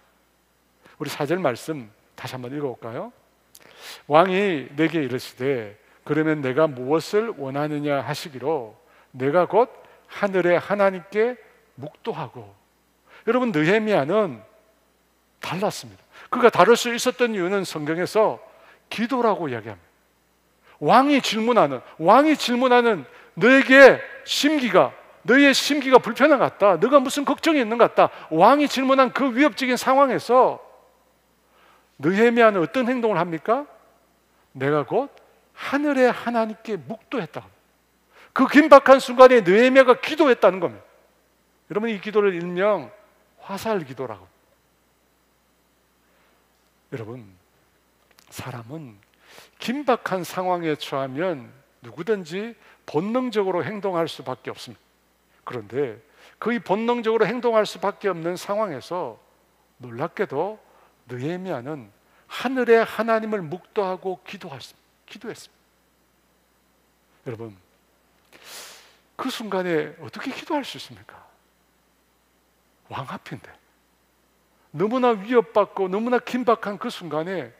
우리 4절 말씀 다시 한번 읽어볼까요? 왕이 내게 이르시되 그러면 내가 무엇을 원하느냐 하시기로 내가 곧 하늘의 하나님께 묵도하고. 여러분, 느헤미야는 달랐습니다. 그가 다를 수 있었던 이유는 성경에서 기도라고 이야기합니다. 왕이 질문하는 너에게 너의 심기가 불편한 것 같다, 너가 무슨 걱정이 있는 것 같다, 왕이 질문한 그 위협적인 상황에서 느헤미야는 어떤 행동을 합니까? 내가 곧 하늘의 하나님께 묵도했다. 그 긴박한 순간에 느헤미야가 기도했다는 겁니다. 여러분, 이 기도를 일명 화살 기도라고. 여러분, 사람은 긴박한 상황에 처하면 누구든지 본능적으로 행동할 수밖에 없습니다. 그런데 거의 본능적으로 행동할 수밖에 없는 상황에서 놀랍게도 느헤미야는 하늘의 하나님을 묵도하고 기도했습니다. 여러분, 그 순간에 어떻게 기도할 수 있습니까? 왕 앞인데 너무나 위협받고 너무나 긴박한 그 순간에,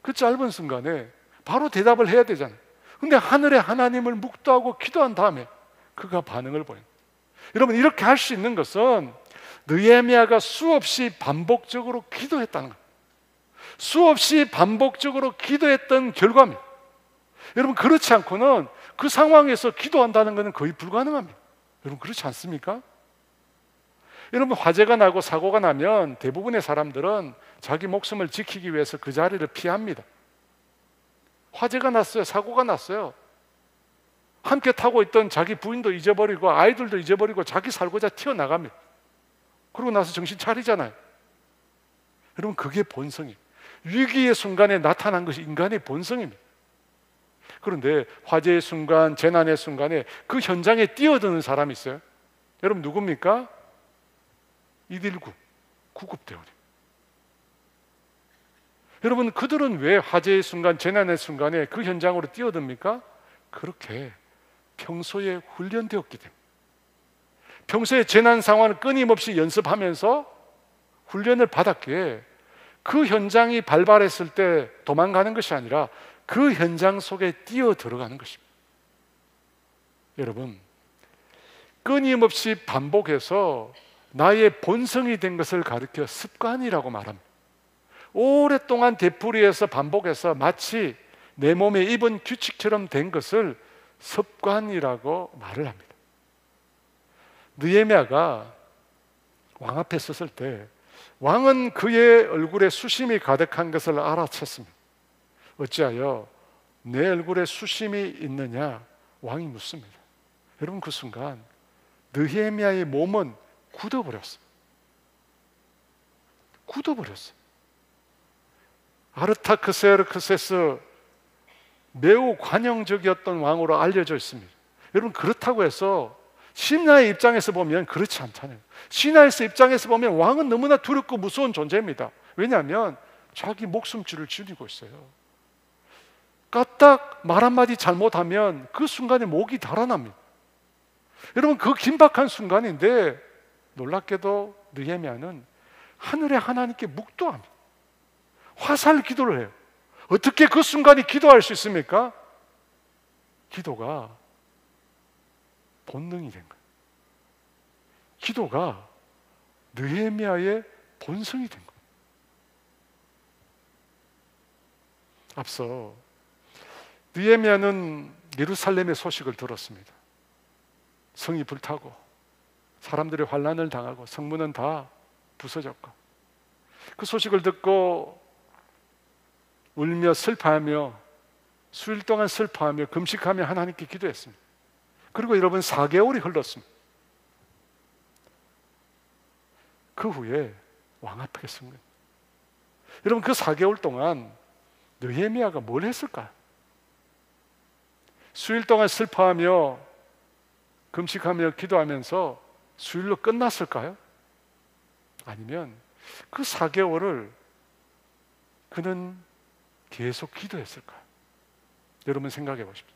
그 짧은 순간에 바로 대답을 해야 되잖아요. 근데 하늘의 하나님을 묵도하고 기도한 다음에 그가 반응을 보입니다. 여러분, 이렇게 할 수 있는 것은 느헤미야가 수없이 반복적으로 기도했다는 거예요. 수없이 반복적으로 기도했던 결과입니다. 여러분, 그렇지 않고는 그 상황에서 기도한다는 것은 거의 불가능합니다. 여러분, 그렇지 않습니까? 여러분, 화재가 나고 사고가 나면 대부분의 사람들은 자기 목숨을 지키기 위해서 그 자리를 피합니다. 화재가 났어요. 사고가 났어요. 함께 타고 있던 자기 부인도 잊어버리고 아이들도 잊어버리고 자기 살고자 튀어나갑니다. 그러고 나서 정신 차리잖아요. 여러분, 그게 본성이에요. 위기의 순간에 나타난 것이 인간의 본성입니다. 그런데 화재의 순간, 재난의 순간에 그 현장에 뛰어드는 사람이 있어요. 여러분, 누굽니까? 119 구급대원이에요. 여러분, 그들은 왜 화재의 순간, 재난의 순간에 그 현장으로 뛰어듭니까? 그렇게 평소에 훈련되었기 때문에. 평소에 재난 상황을 끊임없이 연습하면서 훈련을 받았기에 그 현장이 발발했을 때 도망가는 것이 아니라 그 현장 속에 뛰어 들어가는 것입니다. 여러분, 끊임없이 반복해서 나의 본성이 된 것을 가리켜 습관이라고 말합니다. 오랫동안 되풀이해서 반복해서 마치 내 몸에 입은 규칙처럼 된 것을 습관이라고 말을 합니다. 느헤미야가 왕 앞에 섰을 때 왕은 그의 얼굴에 수심이 가득한 것을 알아챘습니다. 어찌하여 내 얼굴에 수심이 있느냐? 왕이 묻습니다. 여러분, 그 순간 느헤미야의 몸은 굳어버렸어요. 굳어버렸어요. 아르타크세르크세스, 매우 관용적이었던 왕으로 알려져 있습니다. 여러분, 그렇다고 해서 신하의 입장에서 보면 그렇지 않잖아요. 신하의 입장에서 보면 왕은 너무나 두렵고 무서운 존재입니다. 왜냐하면 자기 목숨줄을 지니고 있어요. 까딱 말 한마디 잘못하면 그 순간에 목이 달아납니다. 여러분, 그 긴박한 순간인데 놀랍게도 느헤미야는 하늘의 하나님께 묵도합니다. 화살 기도를 해요. 어떻게 그 순간이 기도할 수 있습니까? 기도가 본능이 된 거예요. 기도가 느헤미야의 본성이 된 거예요. 앞서 느헤미야는 예루살렘의 소식을 들었습니다. 성이 불타고 사람들이 환난을 당하고 성문은 다 부서졌고, 그 소식을 듣고 울며 슬퍼하며 수일 동안 슬퍼하며 금식하며 하나님께 기도했습니다. 그리고 여러분, 4개월이 흘렀습니다. 그 후에 왕 앞에 선 거예요. 여러분, 그 4개월 동안 느헤미야가 뭘 했을까요? 수일 동안 슬퍼하며 금식하며 기도하면서 수일로 끝났을까요? 아니면 그 4개월을 그는 계속 기도했을까요? 여러분, 생각해 보십시오.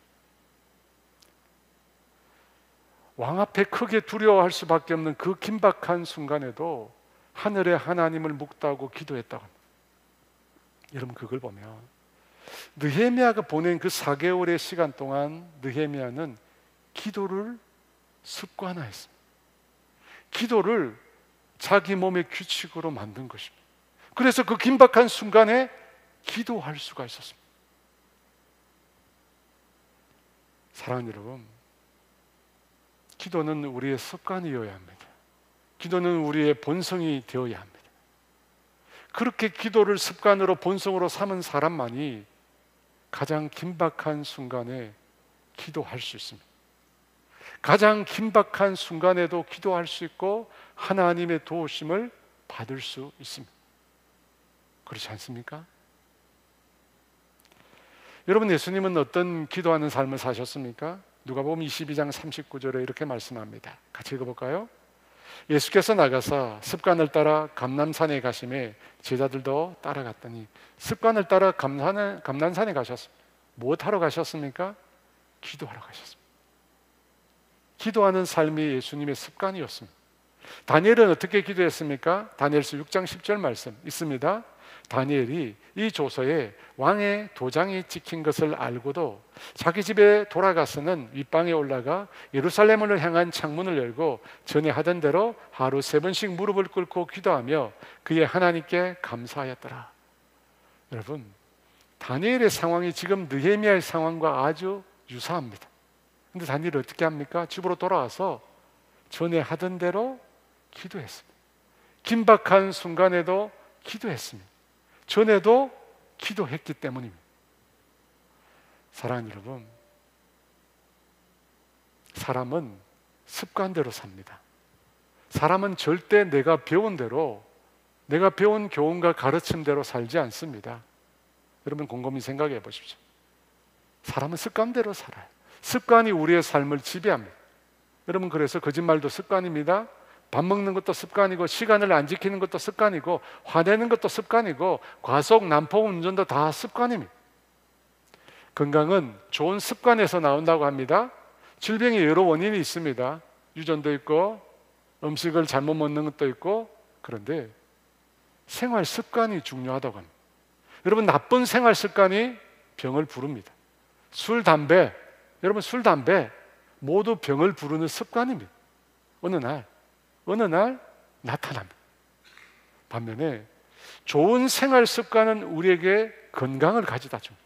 왕 앞에 크게 두려워할 수밖에 없는 그 긴박한 순간에도 하늘의 하나님을 묵다고 기도했다고 합니다. 여러분, 그걸 보면 느헤미야가 보낸 그 4개월의 시간 동안 느헤미야는 기도를 습관화했습니다. 기도를 자기 몸의 규칙으로 만든 것입니다. 그래서 그 긴박한 순간에 기도할 수가 있었습니다. 사랑하는 여러분, 기도는 우리의 습관이어야 합니다. 기도는 우리의 본성이 되어야 합니다. 그렇게 기도를 습관으로 본성으로 삼은 사람만이 가장 긴박한 순간에 기도할 수 있습니다. 가장 긴박한 순간에도 기도할 수 있고 하나님의 도우심을 받을 수 있습니다. 그렇지 않습니까? 여러분, 예수님은 어떤 기도하는 삶을 사셨습니까? 누가복음 22장 39절에 이렇게 말씀합니다. 같이 읽어볼까요? 예수께서 나가사 습관을 따라 감람산에 가심에 제자들도 따라갔더니, 습관을 따라 감람산에 가셨습니다. 무엇하러 가셨습니까? 기도하러 가셨습니다. 기도하는 삶이 예수님의 습관이었습니다. 다니엘은 어떻게 기도했습니까? 다니엘서 6장 10절 말씀 있습니다. 다니엘이 이 조서에 왕의 도장이 찍힌 것을 알고도 자기 집에 돌아가서는 윗방에 올라가 예루살렘을 향한 창문을 열고 전에 하던 대로 하루 3번씩 무릎을 꿇고 기도하며 그의 하나님께 감사하였더라. 여러분, 다니엘의 상황이 지금 느헤미야의 상황과 아주 유사합니다. 근데 다니엘이 어떻게 합니까? 집으로 돌아와서 전에 하던 대로 기도했습니다. 긴박한 순간에도 기도했습니다. 전에도 기도했기 때문입니다. 사랑하는 여러분, 사람은 습관대로 삽니다. 사람은 절대 내가 배운 대로, 내가 배운 교훈과 가르침대로 살지 않습니다. 여러분 곰곰이 생각해 보십시오. 사람은 습관대로 살아요. 습관이 우리의 삶을 지배합니다. 여러분, 그래서 거짓말도 습관입니다. 밥 먹는 것도 습관이고, 시간을 안 지키는 것도 습관이고, 화내는 것도 습관이고, 과속, 난폭 운전도 다 습관입니다. 건강은 좋은 습관에서 나온다고 합니다. 질병이 여러 원인이 있습니다. 유전도 있고, 음식을 잘못 먹는 것도 있고, 그런데 생활 습관이 중요하다고 합니다. 여러분, 나쁜 생활 습관이 병을 부릅니다. 술, 담배, 여러분 술, 담배 모두 병을 부르는 습관입니다. 어느 날 나타납니다. 반면에 좋은 생활 습관은 우리에게 건강을 가져다 줍니다.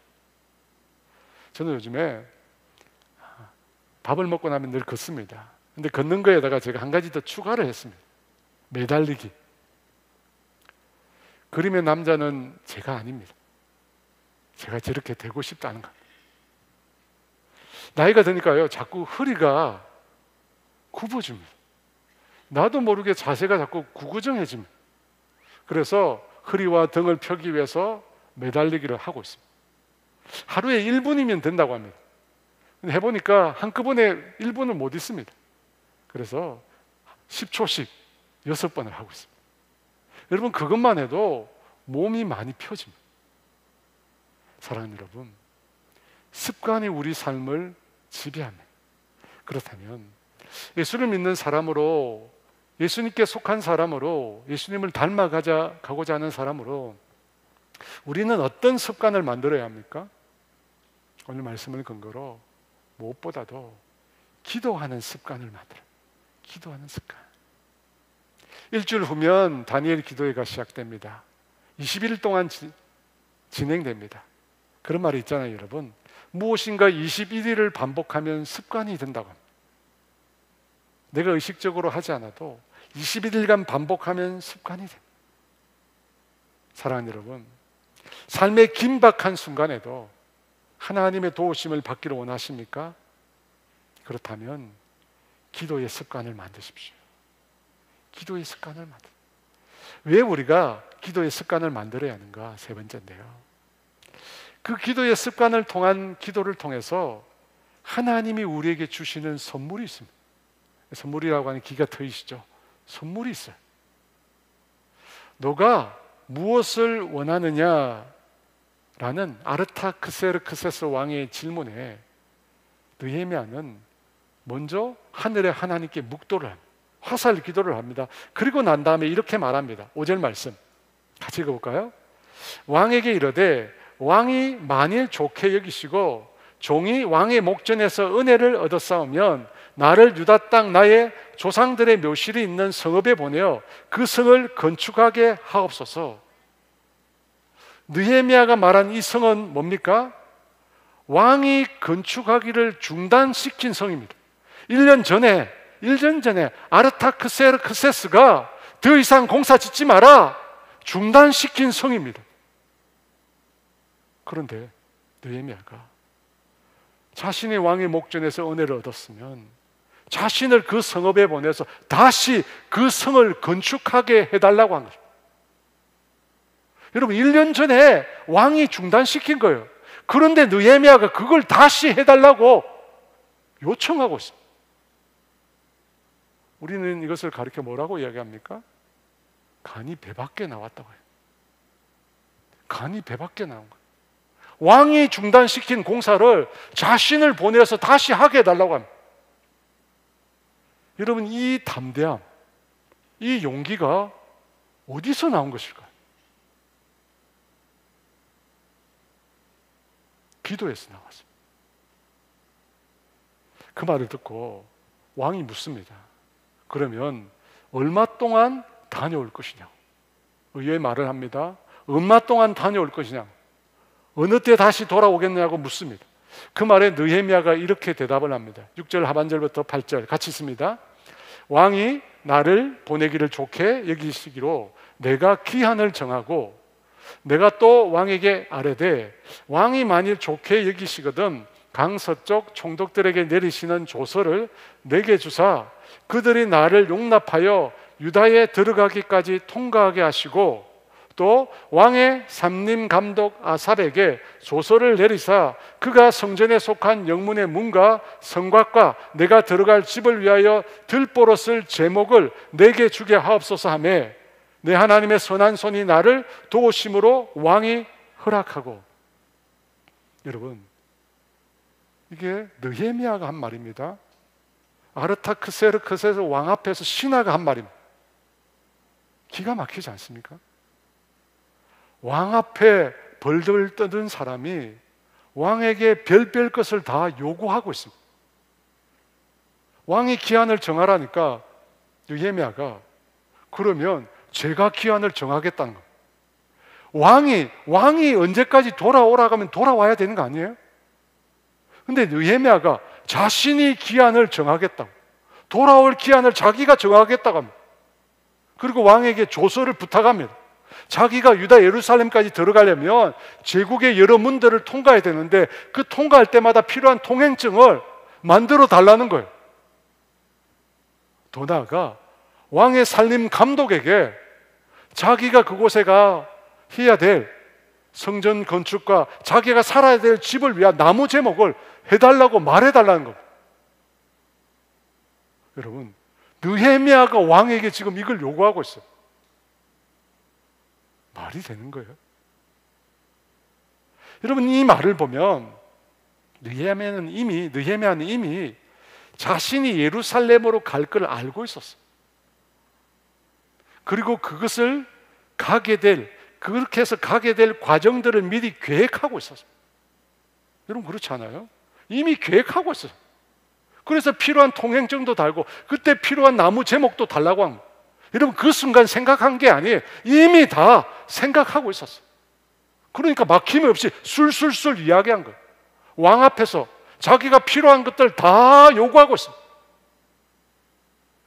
저는 요즘에 밥을 먹고 나면 늘 걷습니다. 근데 걷는 거에다가 제가 한 가지 더 추가를 했습니다. 매달리기. 그림의 남자는 제가 아닙니다. 제가 저렇게 되고 싶다는 겁니다. 나이가 드니까요, 자꾸 허리가 굽어집니다. 나도 모르게 자세가 자꾸 구부정해집니다. 그래서 허리와 등을 펴기 위해서 매달리기를 하고 있습니다. 하루에 1분이면 된다고 합니다. 근데 해보니까 한꺼번에 1분을 못 있습니다. 그래서 10초씩 6번을 하고 있습니다. 여러분, 그것만 해도 몸이 많이 펴집니다. 사랑하는 여러분, 습관이 우리 삶을 지배합니다. 그렇다면 예수를 믿는 사람으로, 예수님께 속한 사람으로, 예수님을 닮아가고자 하는 사람으로 우리는 어떤 습관을 만들어야 합니까? 오늘 말씀을 근거로 무엇보다도 기도하는 습관을 만들어요. 기도하는 습관. 일주일 후면 다니엘 기도회가 시작됩니다. 21일 동안 진행됩니다. 그런 말이 있잖아요, 여러분. 무엇인가 21일을 반복하면 습관이 된다고 합니다. 내가 의식적으로 하지 않아도 21일간 반복하면 습관이 됩니다. 사랑하는 여러분, 삶의 긴박한 순간에도 하나님의 도우심을 받기를 원하십니까? 그렇다면 기도의 습관을 만드십시오. 기도의 습관을 만들. 왜 우리가 기도의 습관을 만들어야 하는가? 세 번째인데요. 그 기도의 습관을 통한 기도를 통해서 하나님이 우리에게 주시는 선물이 있습니다. 선물이라고 하는 기가 트이시죠. 선물이 있어요. 너가 무엇을 원하느냐라는 아르타크세르크세스 왕의 질문에 느헤미야는 먼저 하늘의 하나님께 묵도를 합니다. 화살 기도를 합니다. 그리고 난 다음에 이렇게 말합니다. 5절 말씀 같이 읽어볼까요? 왕에게 이르되 왕이 만일 좋게 여기시고 종이 왕의 목전에서 은혜를 얻었사오면 나를 유다 땅 나의 조상들의 묘실이 있는 성읍에 보내어 그 성을 건축하게 하옵소서. 느헤미야가 말한 이 성은 뭡니까? 왕이 건축하기를 중단시킨 성입니다. 1년 전에 아르타크세르크세스가 더 이상 공사 짓지 마라 중단시킨 성입니다. 그런데 느헤미야가 자신의 왕의 목전에서 은혜를 얻었으면 자신을 그 성읍에 보내서 다시 그 성을 건축하게 해달라고 한 거죠. 여러분, 1년 전에 왕이 중단시킨 거예요. 그런데 느헤미야가 그걸 다시 해달라고 요청하고 있습니다. 우리는 이것을 가르쳐 뭐라고 이야기합니까? 간이 배 밖에 나왔다고 해요. 간이 배 밖에 나온 거예요. 왕이 중단시킨 공사를 자신을 보내서 다시 하게 해달라고 합니다. 여러분, 이 담대함, 이 용기가 어디서 나온 것일까요? 기도에서 나왔습니다. 그 말을 듣고 왕이 묻습니다. 그러면 얼마 동안 다녀올 것이냐? 의외의 말을 합니다. 얼마 동안 다녀올 것이냐? 어느 때 다시 돌아오겠냐고 묻습니다. 그 말에 느헤미야가 이렇게 대답을 합니다. 6절 하반절부터 8절 같이 있습니다. 왕이 나를 보내기를 좋게 여기시기로 내가 기한을 정하고 내가 또 왕에게 아뢰되 왕이 만일 좋게 여기시거든 강서쪽 총독들에게 내리시는 조서를 내게 주사 그들이 나를 용납하여 유다에 들어가기까지 통과하게 하시고 또 왕의 삼림 감독 아삽에게 조서를 내리사 그가 성전에 속한 영문의 문과 성곽과 내가 들어갈 집을 위하여 들보로 쓸 제목을 내게 주게 하옵소서 하며 내 하나님의 선한 손이 나를 도우심으로 왕이 허락하고. 여러분, 이게 느헤미야가 한 말입니다. 아르타크세르크스 왕 앞에서 신하가 한 말입니다. 기가 막히지 않습니까? 왕 앞에 벌벌 떠든 사람이 왕에게 별별 것을 다 요구하고 있습니다. 왕이 기한을 정하라니까 느헤미야가 그러면 제가 기한을 정하겠다는 거예요. 왕이 언제까지 돌아오라고 하면 돌아와야 되는 거 아니에요? 근데 느헤미야가 자신이 기한을 정하겠다고, 돌아올 기한을 자기가 정하겠다고 합니다. 그리고 왕에게 조서를 부탁합니다. 자기가 유다 예루살렘까지 들어가려면 제국의 여러 문들을 통과해야 되는데 그 통과할 때마다 필요한 통행증을 만들어 달라는 거예요. 더 나아가 왕의 살림 감독에게 자기가 그곳에 가 해야 될 성전 건축과 자기가 살아야 될 집을 위한 나무 제목을 해달라고 말해달라는 겁니다. 여러분, 느헤미야가 왕에게 지금 이걸 요구하고 있어요. 말이 되는 거예요? 여러분, 이 말을 보면 느헤미야는 이미 자신이 예루살렘으로 갈 걸 알고 있었어요. 그리고 그것을 그렇게 해서 가게 될 과정들을 미리 계획하고 있었어요. 여러분, 그렇지 않아요? 이미 계획하고 있어요. 그래서 필요한 통행증도 달고 그때 필요한 나무 제목도 달라고 한 거예요. 여러분, 그 순간 생각한 게 아니에요. 이미 다 생각하고 있었어요. 그러니까 막힘이 없이 술술술 이야기한 거예요. 왕 앞에서 자기가 필요한 것들 다 요구하고 있어요.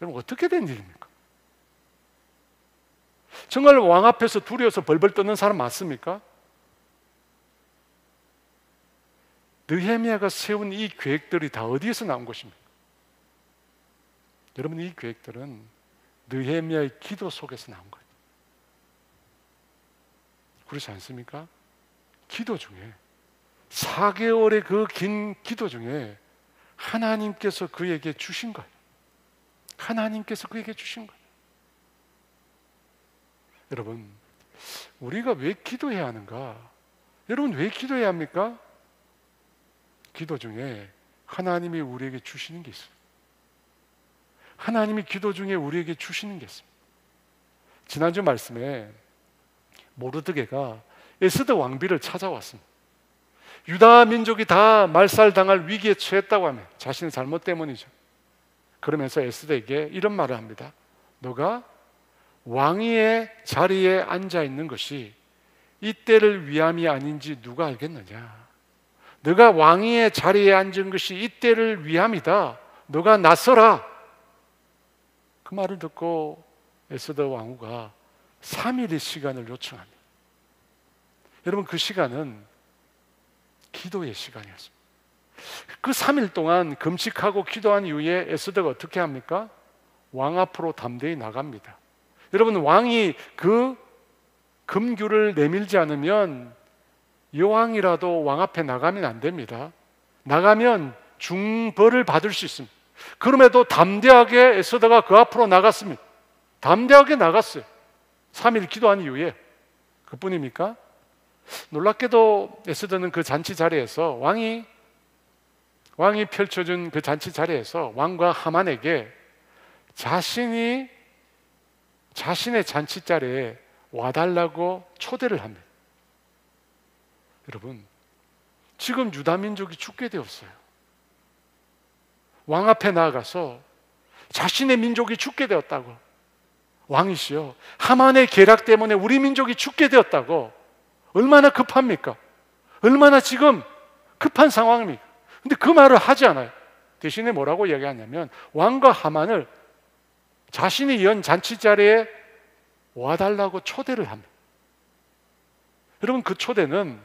여러분, 어떻게 된 일입니까? 정말 왕 앞에서 두려워서 벌벌 떠는 사람 많습니까? 느헤미야가 세운 이 계획들이 다 어디에서 나온 것입니까? 여러분, 이 계획들은 느헤미야의 기도 속에서 나온 거예요. 그렇지 않습니까? 기도 중에 4개월의 그 긴 기도 중에 하나님께서 그에게 주신 거예요. 하나님께서 그에게 주신 거예요. 여러분, 우리가 왜 기도해야 하는가? 여러분, 왜 기도해야 합니까? 기도 중에 하나님이 우리에게 주시는 게 있어요. 하나님이 기도 중에 우리에게 주시는 게 있습니다. 지난주 말씀에 모르드게가 에스더 왕비를 찾아왔습니다. 유다 민족이 다 말살당할 위기에 처했다고 하면 자신의 잘못 때문이죠. 그러면서 에스더에게 이런 말을 합니다. 너가 왕위의 자리에 앉아 있는 것이 이때를 위함이 아닌지 누가 알겠느냐? 너가 왕위의 자리에 앉은 것이 이때를 위함이다. 너가 나서라. 그 말을 듣고 에스더 왕후가 3일의 시간을 요청합니다. 여러분, 그 시간은 기도의 시간이었습니다. 그 3일 동안 금식하고 기도한 이후에 에스더가 어떻게 합니까? 왕 앞으로 담대히 나갑니다. 여러분, 왕이 그 금규를 내밀지 않으면 여왕이라도 왕 앞에 나가면 안 됩니다. 나가면 중벌을 받을 수 있습니다. 그럼에도 담대하게 에스더가 그 앞으로 나갔습니다. 담대하게 나갔어요. 3일 기도한 이후에. 그뿐입니까? 놀랍게도 에스더는 그 잔치 자리에서 왕이 펼쳐준 그 잔치 자리에서 왕과 하만에게 자신의 잔치 자리에 와달라고 초대를 합니다. 여러분, 지금 유다 민족이 죽게 되었어요. 왕 앞에 나아가서 자신의 민족이 죽게 되었다고, 왕이시여, 하만의 계략 때문에 우리 민족이 죽게 되었다고, 얼마나 급합니까? 얼마나 지금 급한 상황입니까? 근데 그 말을 하지 않아요. 대신에 뭐라고 이야기하냐면 왕과 하만을 자신이 연 잔치 자리에 와달라고 초대를 합니다. 여러분, 그 초대는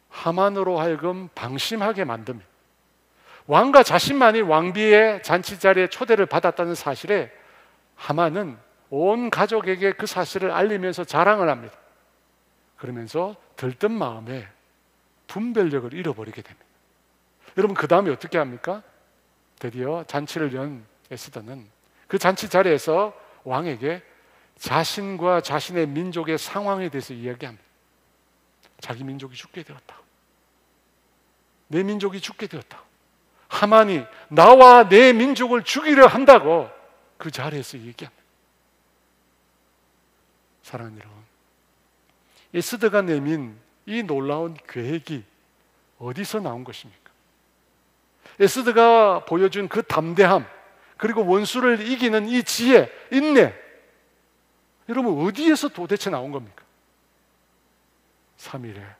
하만으로 하여금 방심하게 만듭니다. 왕과 자신만이 왕비의 잔치 자리에 초대를 받았다는 사실에 하만은 온 가족에게 그 사실을 알리면서 자랑을 합니다. 그러면서 들뜬 마음에 분별력을 잃어버리게 됩니다. 여러분, 그 다음에 어떻게 합니까? 드디어 잔치를 연 에스더는 그 잔치 자리에서 왕에게 자신과 자신의 민족의 상황에 대해서 이야기합니다. 자기 민족이 죽게 되었다. 내 민족이 죽게 되었다. 하만이 나와 내 민족을 죽이려 한다고 그 자리에서 얘기합니다. 사랑하는 여러분, 에스더가 내민 이 놀라운 계획이 어디서 나온 것입니까? 에스더가 보여준 그 담대함, 그리고 원수를 이기는 이 지혜, 인내, 여러분 어디에서 도대체 나온 겁니까? 3일의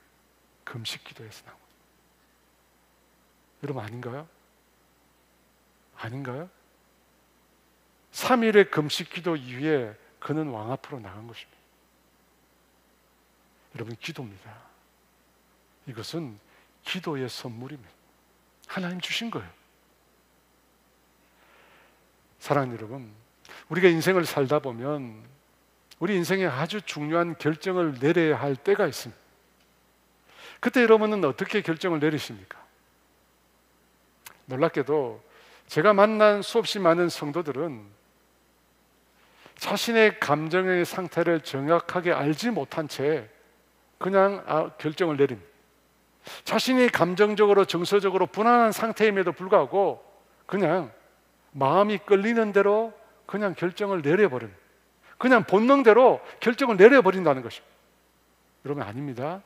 금식 기도에서 나온 겁니다. 여러분, 아닌가요? 아닌가요? 3일의 금식 기도 이후에 그는 왕 앞으로 나간 것입니다. 여러분, 기도입니다. 이것은 기도의 선물입니다. 하나님 주신 거예요. 사랑하는 여러분, 우리가 인생을 살다 보면 우리 인생에 아주 중요한 결정을 내려야 할 때가 있습니다. 그때 여러분은 어떻게 결정을 내리십니까? 놀랍게도 제가 만난 수없이 많은 성도들은 자신의 감정의 상태를 정확하게 알지 못한 채 그냥 결정을 내립니다. 자신이 감정적으로 정서적으로 불안한 상태임에도 불구하고 그냥 마음이 끌리는 대로 그냥 결정을 내려버립니다. 그냥 본능대로 결정을 내려버린다는 것입니다. 여러분, 아닙니다.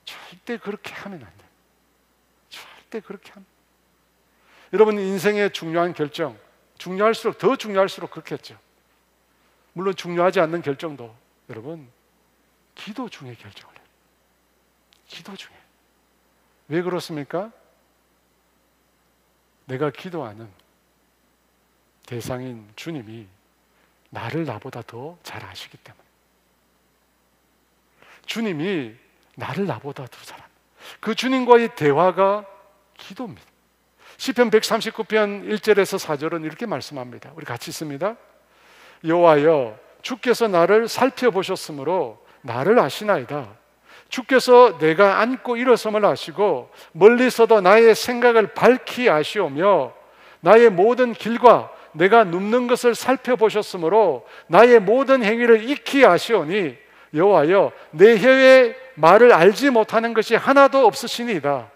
절대 그렇게 하면 안 돼요. 절대 그렇게 하면. 여러분, 인생의 중요한 결정, 중요할수록 더 중요할수록 그렇겠죠. 물론 중요하지 않는 결정도 여러분 기도 중에 결정을 해요. 기도 중에. 왜 그렇습니까? 내가 기도하는 대상인 주님이 나를 나보다 더 잘 아시기 때문에. 주님이 나를 나보다 더 잘 압니다. 그 주님과의 대화가 기도입니다. 시편 139편 1절에서 4절은 이렇게 말씀합니다. 우리 같이 읽습니다. 여호와여, 주께서 나를 살펴보셨으므로 나를 아시나이다. 주께서 내가 앉고 일어섬을 아시고 멀리서도 나의 생각을 밝히 아시오며 나의 모든 길과 내가 눕는 것을 살펴보셨으므로 나의 모든 행위를 익히 아시오니 여호와여, 내 혀의 말을 알지 못하는 것이 하나도 없으시니이다.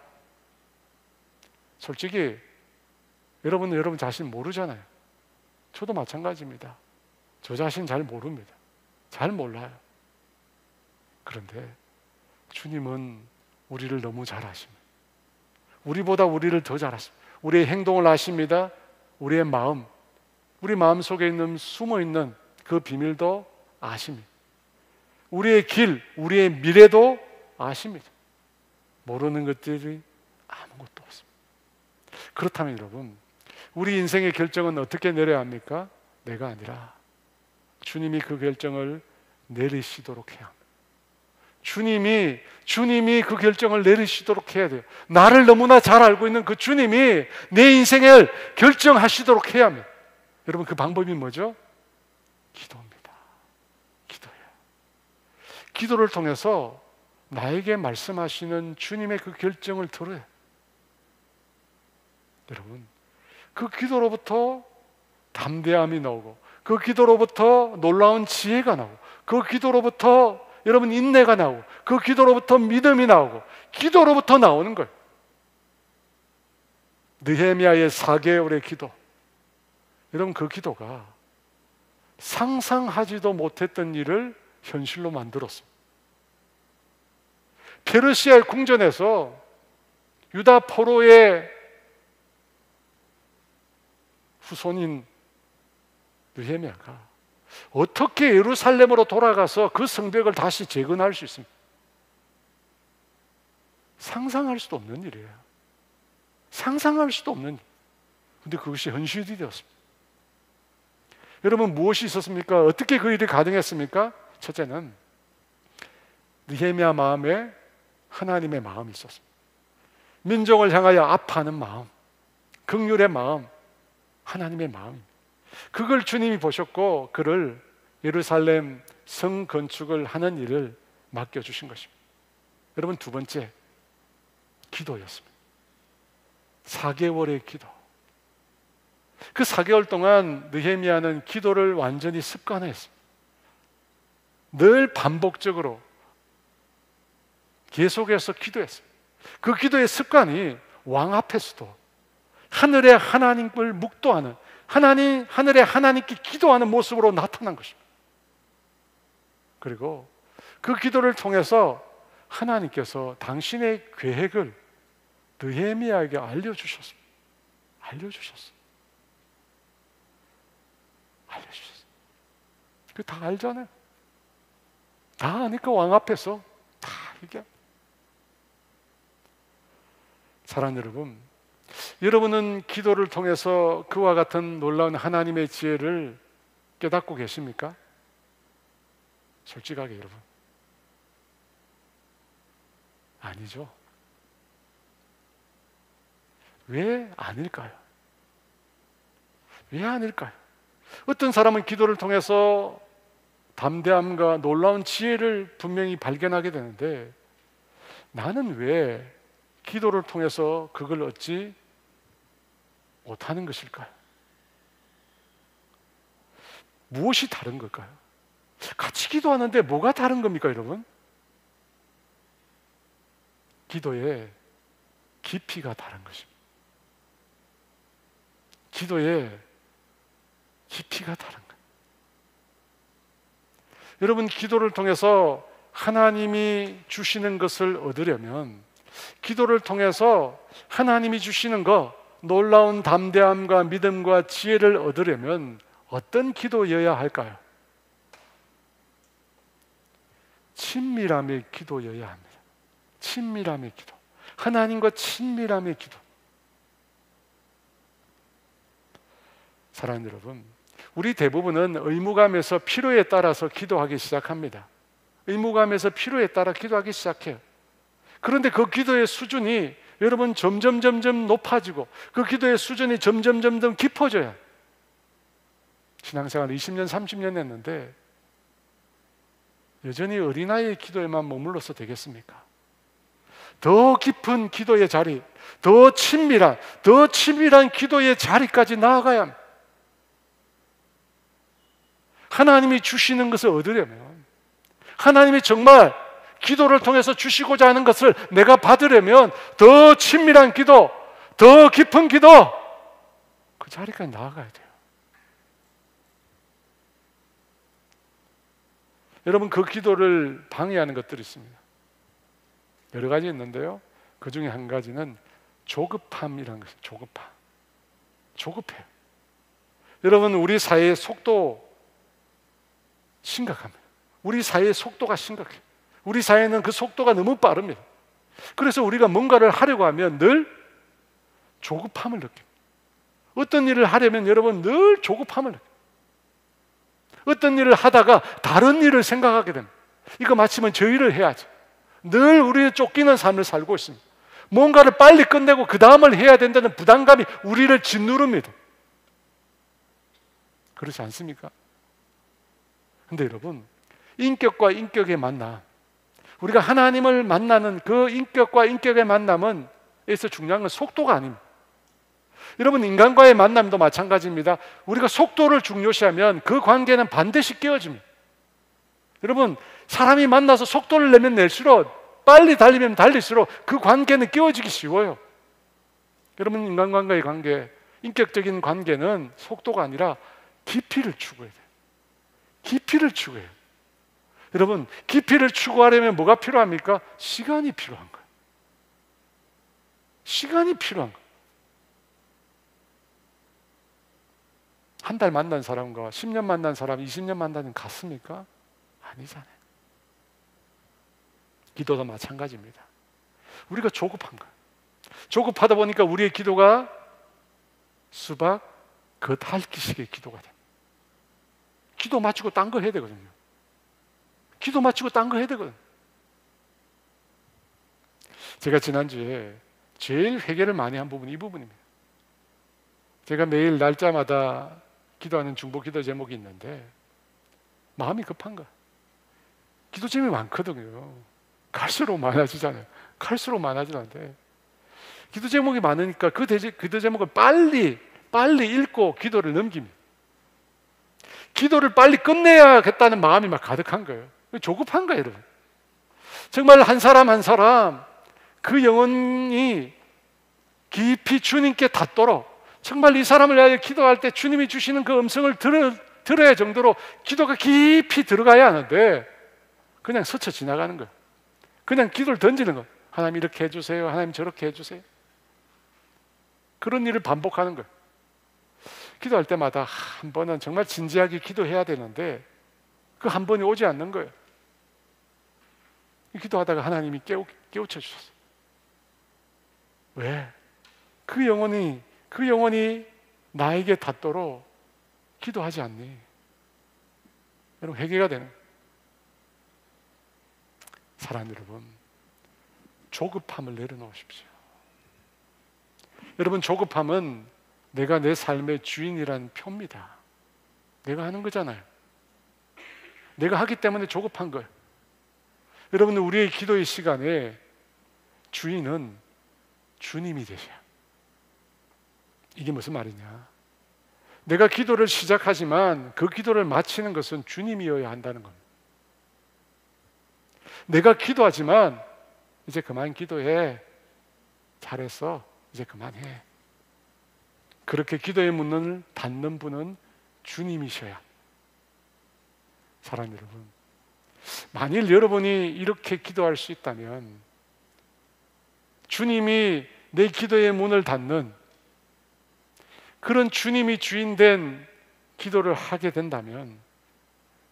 솔직히 여러분은 여러분 자신 모르잖아요. 저도 마찬가지입니다. 저 자신 잘 모릅니다. 잘 몰라요. 그런데 주님은 우리를 너무 잘 아십니다. 우리보다 우리를 더 잘 아십니다. 우리의 행동을 아십니다. 우리의 마음, 우리 마음 속에 있는 숨어있는 그 비밀도 아십니다. 우리의 길, 우리의 미래도 아십니다. 모르는 것들이 아무것도 없습니다. 그렇다면 여러분, 우리 인생의 결정은 어떻게 내려야 합니까? 내가 아니라 주님이 그 결정을 내리시도록 해야 합니다. 주님이 그 결정을 내리시도록 해야 돼요. 나를 너무나 잘 알고 있는 그 주님이 내 인생을 결정하시도록 해야 합니다. 여러분, 그 방법이 뭐죠? 기도입니다. 기도예요. 기도를 통해서 나에게 말씀하시는 주님의 그 결정을 들어요. 여러분, 그 기도로부터 담대함이 나오고, 그 기도로부터 놀라운 지혜가 나오고, 그 기도로부터 여러분 인내가 나오고, 그 기도로부터 믿음이 나오고, 기도로부터 나오는 거예요. 느헤미야의 4개월의 기도, 여러분 그 기도가 상상하지도 못했던 일을 현실로 만들었습니다. 페르시아의 궁전에서 유다 포로의 후손인 느헤미야가 어떻게 예루살렘으로 돌아가서 그 성벽을 다시 재건할 수 있습니까? 상상할 수도 없는 일이에요. 상상할 수도 없는 일. 근데 그것이 현실이 되었습니다. 여러분, 무엇이 있었습니까? 어떻게 그 일이 가능했습니까? 첫째는 느헤미야 마음에 하나님의 마음이 있었습니다. 민족을 향하여 아파하는 마음, 긍휼의 마음, 하나님의 마음입니다. 그걸 주님이 보셨고 그를 예루살렘 성 건축을 하는 일을 맡겨주신 것입니다. 여러분, 두 번째, 기도였습니다. 4개월의 기도. 그 4개월 동안 느헤미야는 기도를 완전히 습관화했습니다. 늘 반복적으로 계속해서 기도했습니다. 그 기도의 습관이 왕 앞에서도 하늘의 하나님을 묵도하는, 하늘의 하나님께 기도하는 모습으로 나타난 것입니다. 그리고 그 기도를 통해서 하나님께서 당신의 계획을 느헤미야에게 알려주셨습니다. 알려주셨어요. 그 다 알잖아요. 다 아니까 왕 앞에서 다 얘기해. 사랑하는 여러분, 여러분은 기도를 통해서 그와 같은 놀라운 하나님의 지혜를 깨닫고 계십니까? 솔직하게 여러분, 아니죠. 왜 아닐까요? 왜 아닐까요? 어떤 사람은 기도를 통해서 담대함과 놀라운 지혜를 분명히 발견하게 되는데, 나는 왜 기도를 통해서 그걸 얻지 못하는 것일까요? 무엇이 다른 걸까요? 같이 기도하는데 뭐가 다른 겁니까, 여러분? 기도의 깊이가 다른 것입니다. 기도의 깊이가 다른 거예요. 여러분, 기도를 통해서 하나님이 주시는 것을 얻으려면, 기도를 통해서 하나님이 주시는 것, 놀라운 담대함과 믿음과 지혜를 얻으려면 어떤 기도여야 할까요? 친밀함의 기도여야 합니다. 친밀함의 기도. 하나님과 친밀함의 기도. 사랑하는 여러분, 우리 대부분은 의무감에서 필요에 따라서 기도하기 시작합니다. 의무감에서 필요에 따라 기도하기 시작해요. 그런데 그 기도의 수준이 여러분 점점 높아지고 그 기도의 수준이 점점 깊어져요. 신앙생활 20년, 30년 했는데 여전히 어린아이의 기도에만 머물러서 되겠습니까? 더 깊은 기도의 자리, 더 친밀한 기도의 자리까지 나아가야 합니다. 하나님이 주시는 것을 얻으려면, 하나님이 정말 기도를 통해서 주시고자 하는 것을 내가 받으려면 더 친밀한 기도, 더 깊은 기도, 그 자리까지 나아가야 돼요. 여러분, 그 기도를 방해하는 것들이 있습니다. 여러 가지 있는데요, 그 중에 한 가지는 조급함이라는 것이에요. 조급해요. 여러분, 우리 사회의 속도 심각합니다. 우리 사회의 속도가 심각해요. 우리 사회는 그 속도가 너무 빠릅니다. 그래서 우리가 뭔가를 하려고 하면 늘 조급함을 느낍니다. 어떤 일을 하려면 여러분 늘 조급함을 느껴요. 어떤 일을 하다가 다른 일을 생각하게 됩니다. 이거 마치면 저 일을 해야지. 늘 우리는 쫓기는 삶을 살고 있습니다. 뭔가를 빨리 끝내고 그 다음을 해야 된다는 부담감이 우리를 짓누릅니다. 그렇지 않습니까? 근데 여러분, 인격과 인격의 만남, 우리가 하나님을 만나는 그 인격과 인격의 만남은 에서 중요한 건 속도가 아닙니다. 여러분, 인간과의 만남도 마찬가지입니다. 우리가 속도를 중요시하면 그 관계는 반드시 깨어집니다. 여러분, 사람이 만나서 속도를 내면 낼수록, 빨리 달리면 달릴수록 그 관계는 깨어지기 쉬워요. 여러분, 인간과의 관계, 인격적인 관계는 속도가 아니라 깊이를 추구해야 돼요. 깊이를 추구해요. 여러분, 깊이를 추구하려면 뭐가 필요합니까? 시간이 필요한 거예요. 시간이 필요한 거예요. 한 달 만난 사람과 10년 만난 사람, 20년 만난 사람 같습니까? 아니잖아요. 기도도 마찬가지입니다. 우리가 조급한 거예요. 조급하다 보니까 우리의 기도가 수박 겉핥기식의 기도가 돼요. 기도 마치고 딴 거 해야 되거든요. 기도 마치고 딴 거 해야 되거든요. 제가 지난주에 제일 회개를 많이 한 부분이 이 부분입니다. 제가 매일 날짜마다 기도하는 중보 기도 제목이 있는데 마음이 급한 거야. 기도 제목이 많거든요. 갈수록 많아지잖아요. 갈수록 많아지는데 기도 제목이 많으니까 그 기도 제목을 빨리 읽고 기도를 넘깁니다. 기도를 빨리 끝내야겠다는 마음이 막 가득한 거예요. 조급한 거예요, 여러분. 정말 한 사람 한 사람 그 영혼이 깊이 주님께 닿도록, 정말 이 사람을 위하여 기도할 때 주님이 주시는 그 음성을 들어야 할 정도로 기도가 깊이 들어가야 하는데 그냥 스쳐 지나가는 거예요. 그냥 기도를 던지는 거예요. 하나님 이렇게 해주세요, 하나님 저렇게 해주세요. 그런 일을 반복하는 거예요. 기도할 때마다 한 번은 정말 진지하게 기도해야 되는데 그 한 번이 오지 않는 거예요. 기도하다가 하나님이 깨우쳐 주셨어요. 왜? 그 영혼이 나에게 닿도록 기도하지 않니? 여러분, 회개가 되는 거예요. 사랑하는 여러분, 조급함을 내려놓으십시오. 여러분, 조급함은 내가 내 삶의 주인이라는 표입니다. 내가 하는 거잖아요. 내가 하기 때문에 조급한 거예요. 여러분, 우리의 기도의 시간에 주인은 주님이 되셔요. 이게 무슨 말이냐? 내가 기도를 시작하지만 그 기도를 마치는 것은 주님이어야 한다는 겁니다. 내가 기도하지만 이제 그만 기도해. 잘했어. 이제 그만해. 그렇게 기도의 문을 닫는 분은 주님이셔야. 사랑하는 여러분, 만일 여러분이 이렇게 기도할 수 있다면, 주님이 내 기도의 문을 닫는 그런 주님이 주인된 기도를 하게 된다면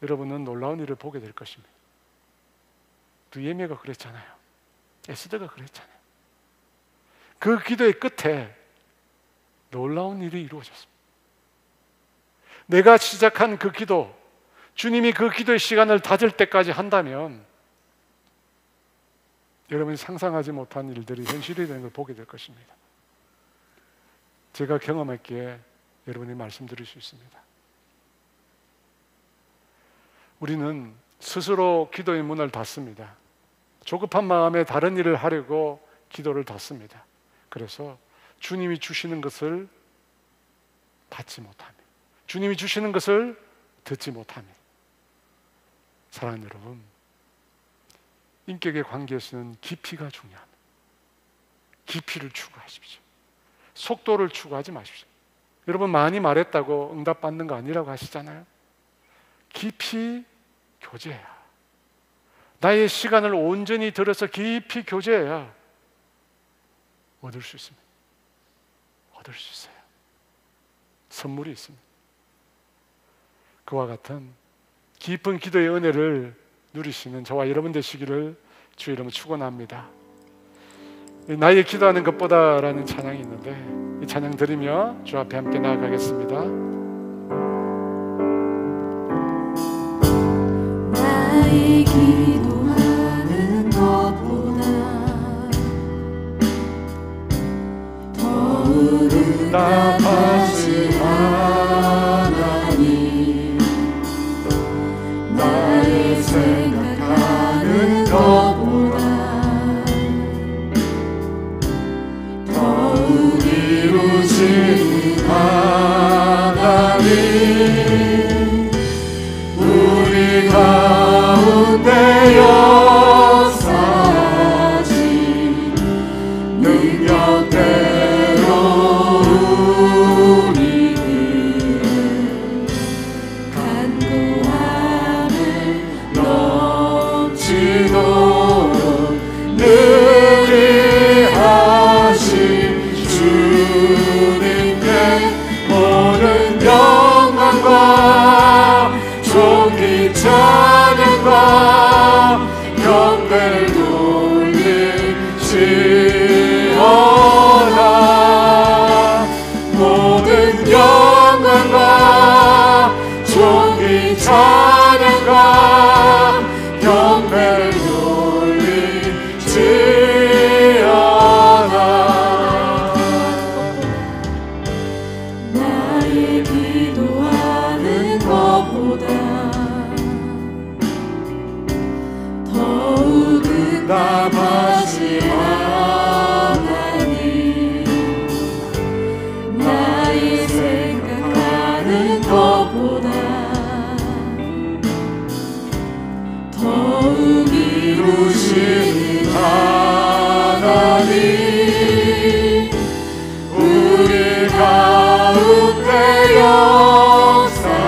여러분은 놀라운 일을 보게 될 것입니다. 느헤미야가 그랬잖아요. 에스더가 그랬잖아요. 그 기도의 끝에 놀라운 일이 이루어졌습니다. 내가 시작한 그 기도, 주님이 그 기도의 시간을 닫을 때까지 한다면 여러분이 상상하지 못한 일들이 현실이 되는 걸 보게 될 것입니다. 제가 경험했기에 여러분이 말씀드릴 수 있습니다. 우리는 스스로 기도의 문을 닫습니다. 조급한 마음에 다른 일을 하려고 기도를 닫습니다. 그래서 주님이 주시는 것을 받지 못합니다. 주님이 주시는 것을 듣지 못합니다. 사랑하는 여러분, 인격의 관계에서는 깊이가 중요합니다. 깊이를 추구하십시오. 속도를 추구하지 마십시오. 여러분, 많이 말했다고 응답받는 거 아니라고 하시잖아요. 깊이 교제해야, 나의 시간을 온전히 들여서 깊이 교제해야 얻을 수 있습니다. 얻을 수 있어요. 선물이 있습니다. 그와 같은 깊은 기도의 은혜를 누리시는 저와 여러분 되시기를 주의 이름으로 축원합니다. 나의 기도하는 것보다라는 찬양이 있는데 이 찬양 들으며 주 앞에 함께 나아가겠습니다. 나의 기도하는 것보다 더 응답하신 하나님, 나의 생각하는 것보다 더욱 이루신 하나님, 우리 가운데 역사하신 능력대로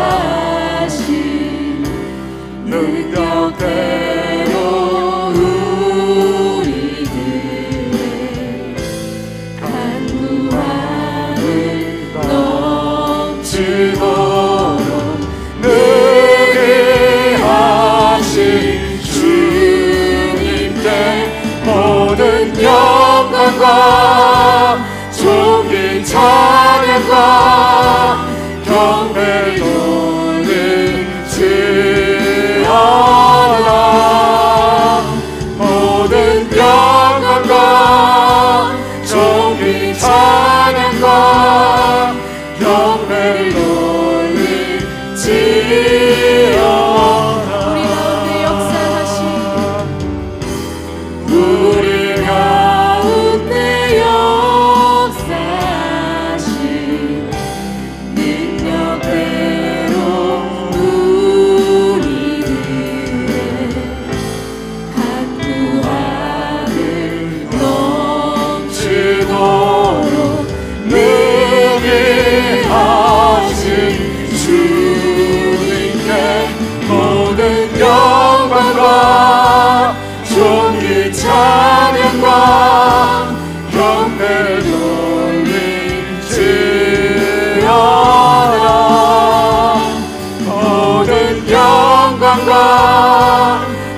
역사하신 능력대로 우리들의 간구함을 넘치도록 능히 하신 주님께 모든 영광과 존귀 찬양과 경배 돌릴지어다. 모든 영광과 존귀 찬양과 경배를 돌릴지어다. 우리 가운데 역사하신 능력대로 우리들의 간구함을 넘치도록 능히 하신 주님께 모든 영광과 존귀 찬양과 경배를 돌릴지어다. 모든 영광과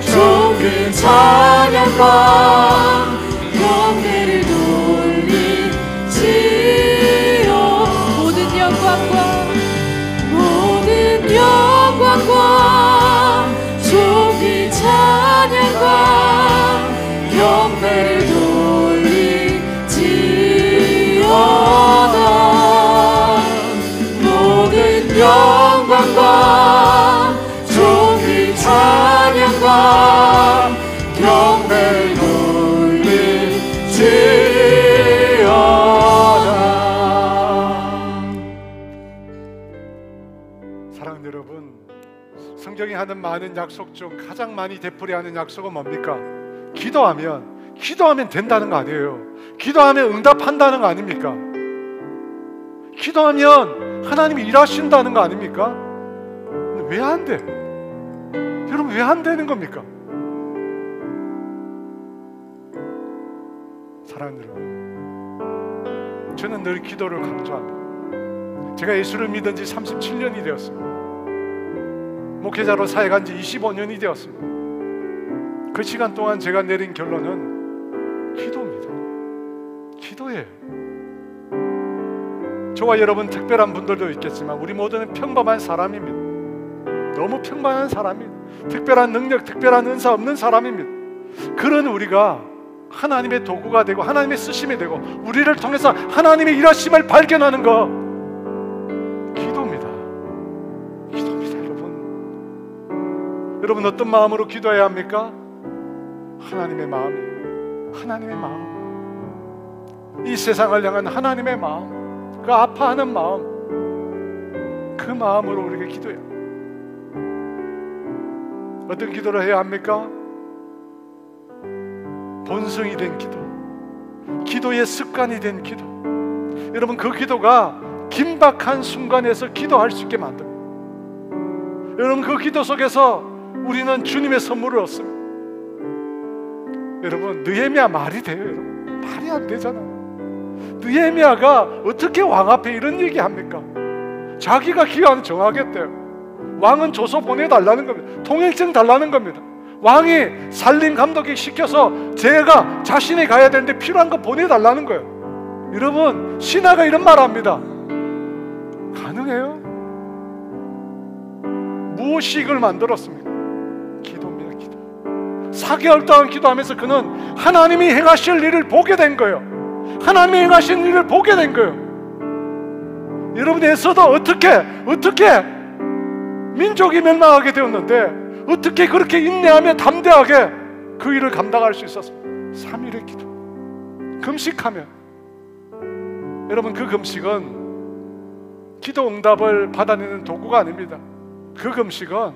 존귀 찬양과 경배를 돌릴지어다. 모든 영광과 존귀 찬양과 경배를 돌릴지어다. 모든 영광과 존귀 찬양과 경배를 돌릴지어다. 사랑하는 여러분, 성경이 하는 많은 약속 중 가장 많이 되풀이하는 약속은 뭡니까? 기도하면 된다는 거 아니에요. 기도하면 응답한다는 거 아닙니까? 기도하면 하나님이 일하신다는 거 아닙니까? 왜 안 돼? 여러분, 왜 안 되는 겁니까? 사랑하는 여러분, 저는 늘 기도를 강조합니다. 제가 예수를 믿은 지 37년이 되었습니다. 목회자로 사역한 지 25년이 되었습니다. 그 시간 동안 제가 내린 결론은 기도입니다. 기도예요. 저와 여러분 특별한 분들도 있겠지만 우리 모두는 평범한 사람입니다. 너무 평범한 사람입니다. 특별한 능력, 특별한 은사 없는 사람입니다. 그런 우리가 하나님의 도구가 되고 하나님의 쓰심이 되고 우리를 통해서 하나님의 일하심을 발견하는 거, 기도입니다. 기도입니다. 여러분 어떤 마음으로 기도해야 합니까? 하나님의 마음이에요. 하나님의 마음, 이 세상을 향한 하나님의 마음, 그 아파하는 마음, 그 마음으로 우리가 기도해요. 어떤 기도를 해야 합니까? 본성이 된 기도, 기도의 습관이 된 기도. 여러분, 그 기도가 긴박한 순간에서 기도할 수 있게 만듭니다. 여러분, 그 기도 속에서 우리는 주님의 선물을 얻습니다. 여러분, 느헤미야 말이 돼요? 여러분, 말이 안 되잖아요. 느헤미야가 어떻게 왕 앞에 이런 얘기 합니까? 자기가 기한 정하겠대요. 왕은 조서 보내달라는 겁니다. 통행증 달라는 겁니다. 왕이 살림 감독이 시켜서 제가 자신이 가야 되는데 필요한 거 보내달라는 거예요. 여러분, 신하가 이런 말 합니다. 가능해요? 무엇이 이걸 만들었습니까? 기도입니다. 기도. 4개월 동안 기도하면서 그는 하나님이 행하실 일을 보게 된 거예요. 하나님이 행하신 일을 보게 된 거예요. 여러분, 에서도 어떻게 민족이 멸망하게 되었는데 어떻게 그렇게 인내하며 담대하게 그 일을 감당할 수 있었어요? 3일의 기도, 금식하며. 여러분, 그 금식은 기도 응답을 받아내는 도구가 아닙니다. 그 금식은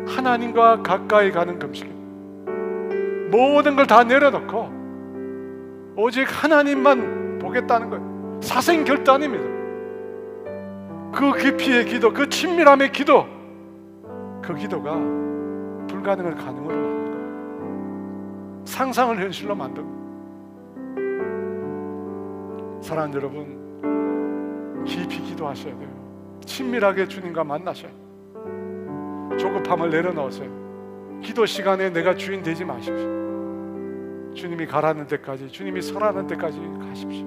하나님과 가까이 가는 금식입니다. 모든 걸 다 내려놓고 오직 하나님만 보겠다는 거예요. 사생결단입니다. 그 깊이의 기도, 그 친밀함의 기도, 그 기도가 불가능을 가능으로 만든 거예요. 상상을 현실로 만든 거예요. 사랑하는 여러분, 깊이 기도하셔야 돼요. 친밀하게 주님과 만나셔야 돼요. 조급함을 내려놓으세요. 기도 시간에 내가 주인 되지 마십시오. 주님이 가라는 데까지, 주님이 서라는 데까지 가십시오.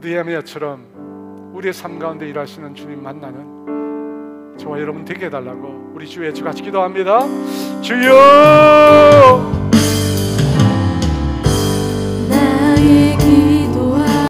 느헤미야처럼 우리의 삶 가운데 일하시는 주님 만나는 저와 여러분 되게 해달라고 우리 주 예수 같이 기도합니다. 주여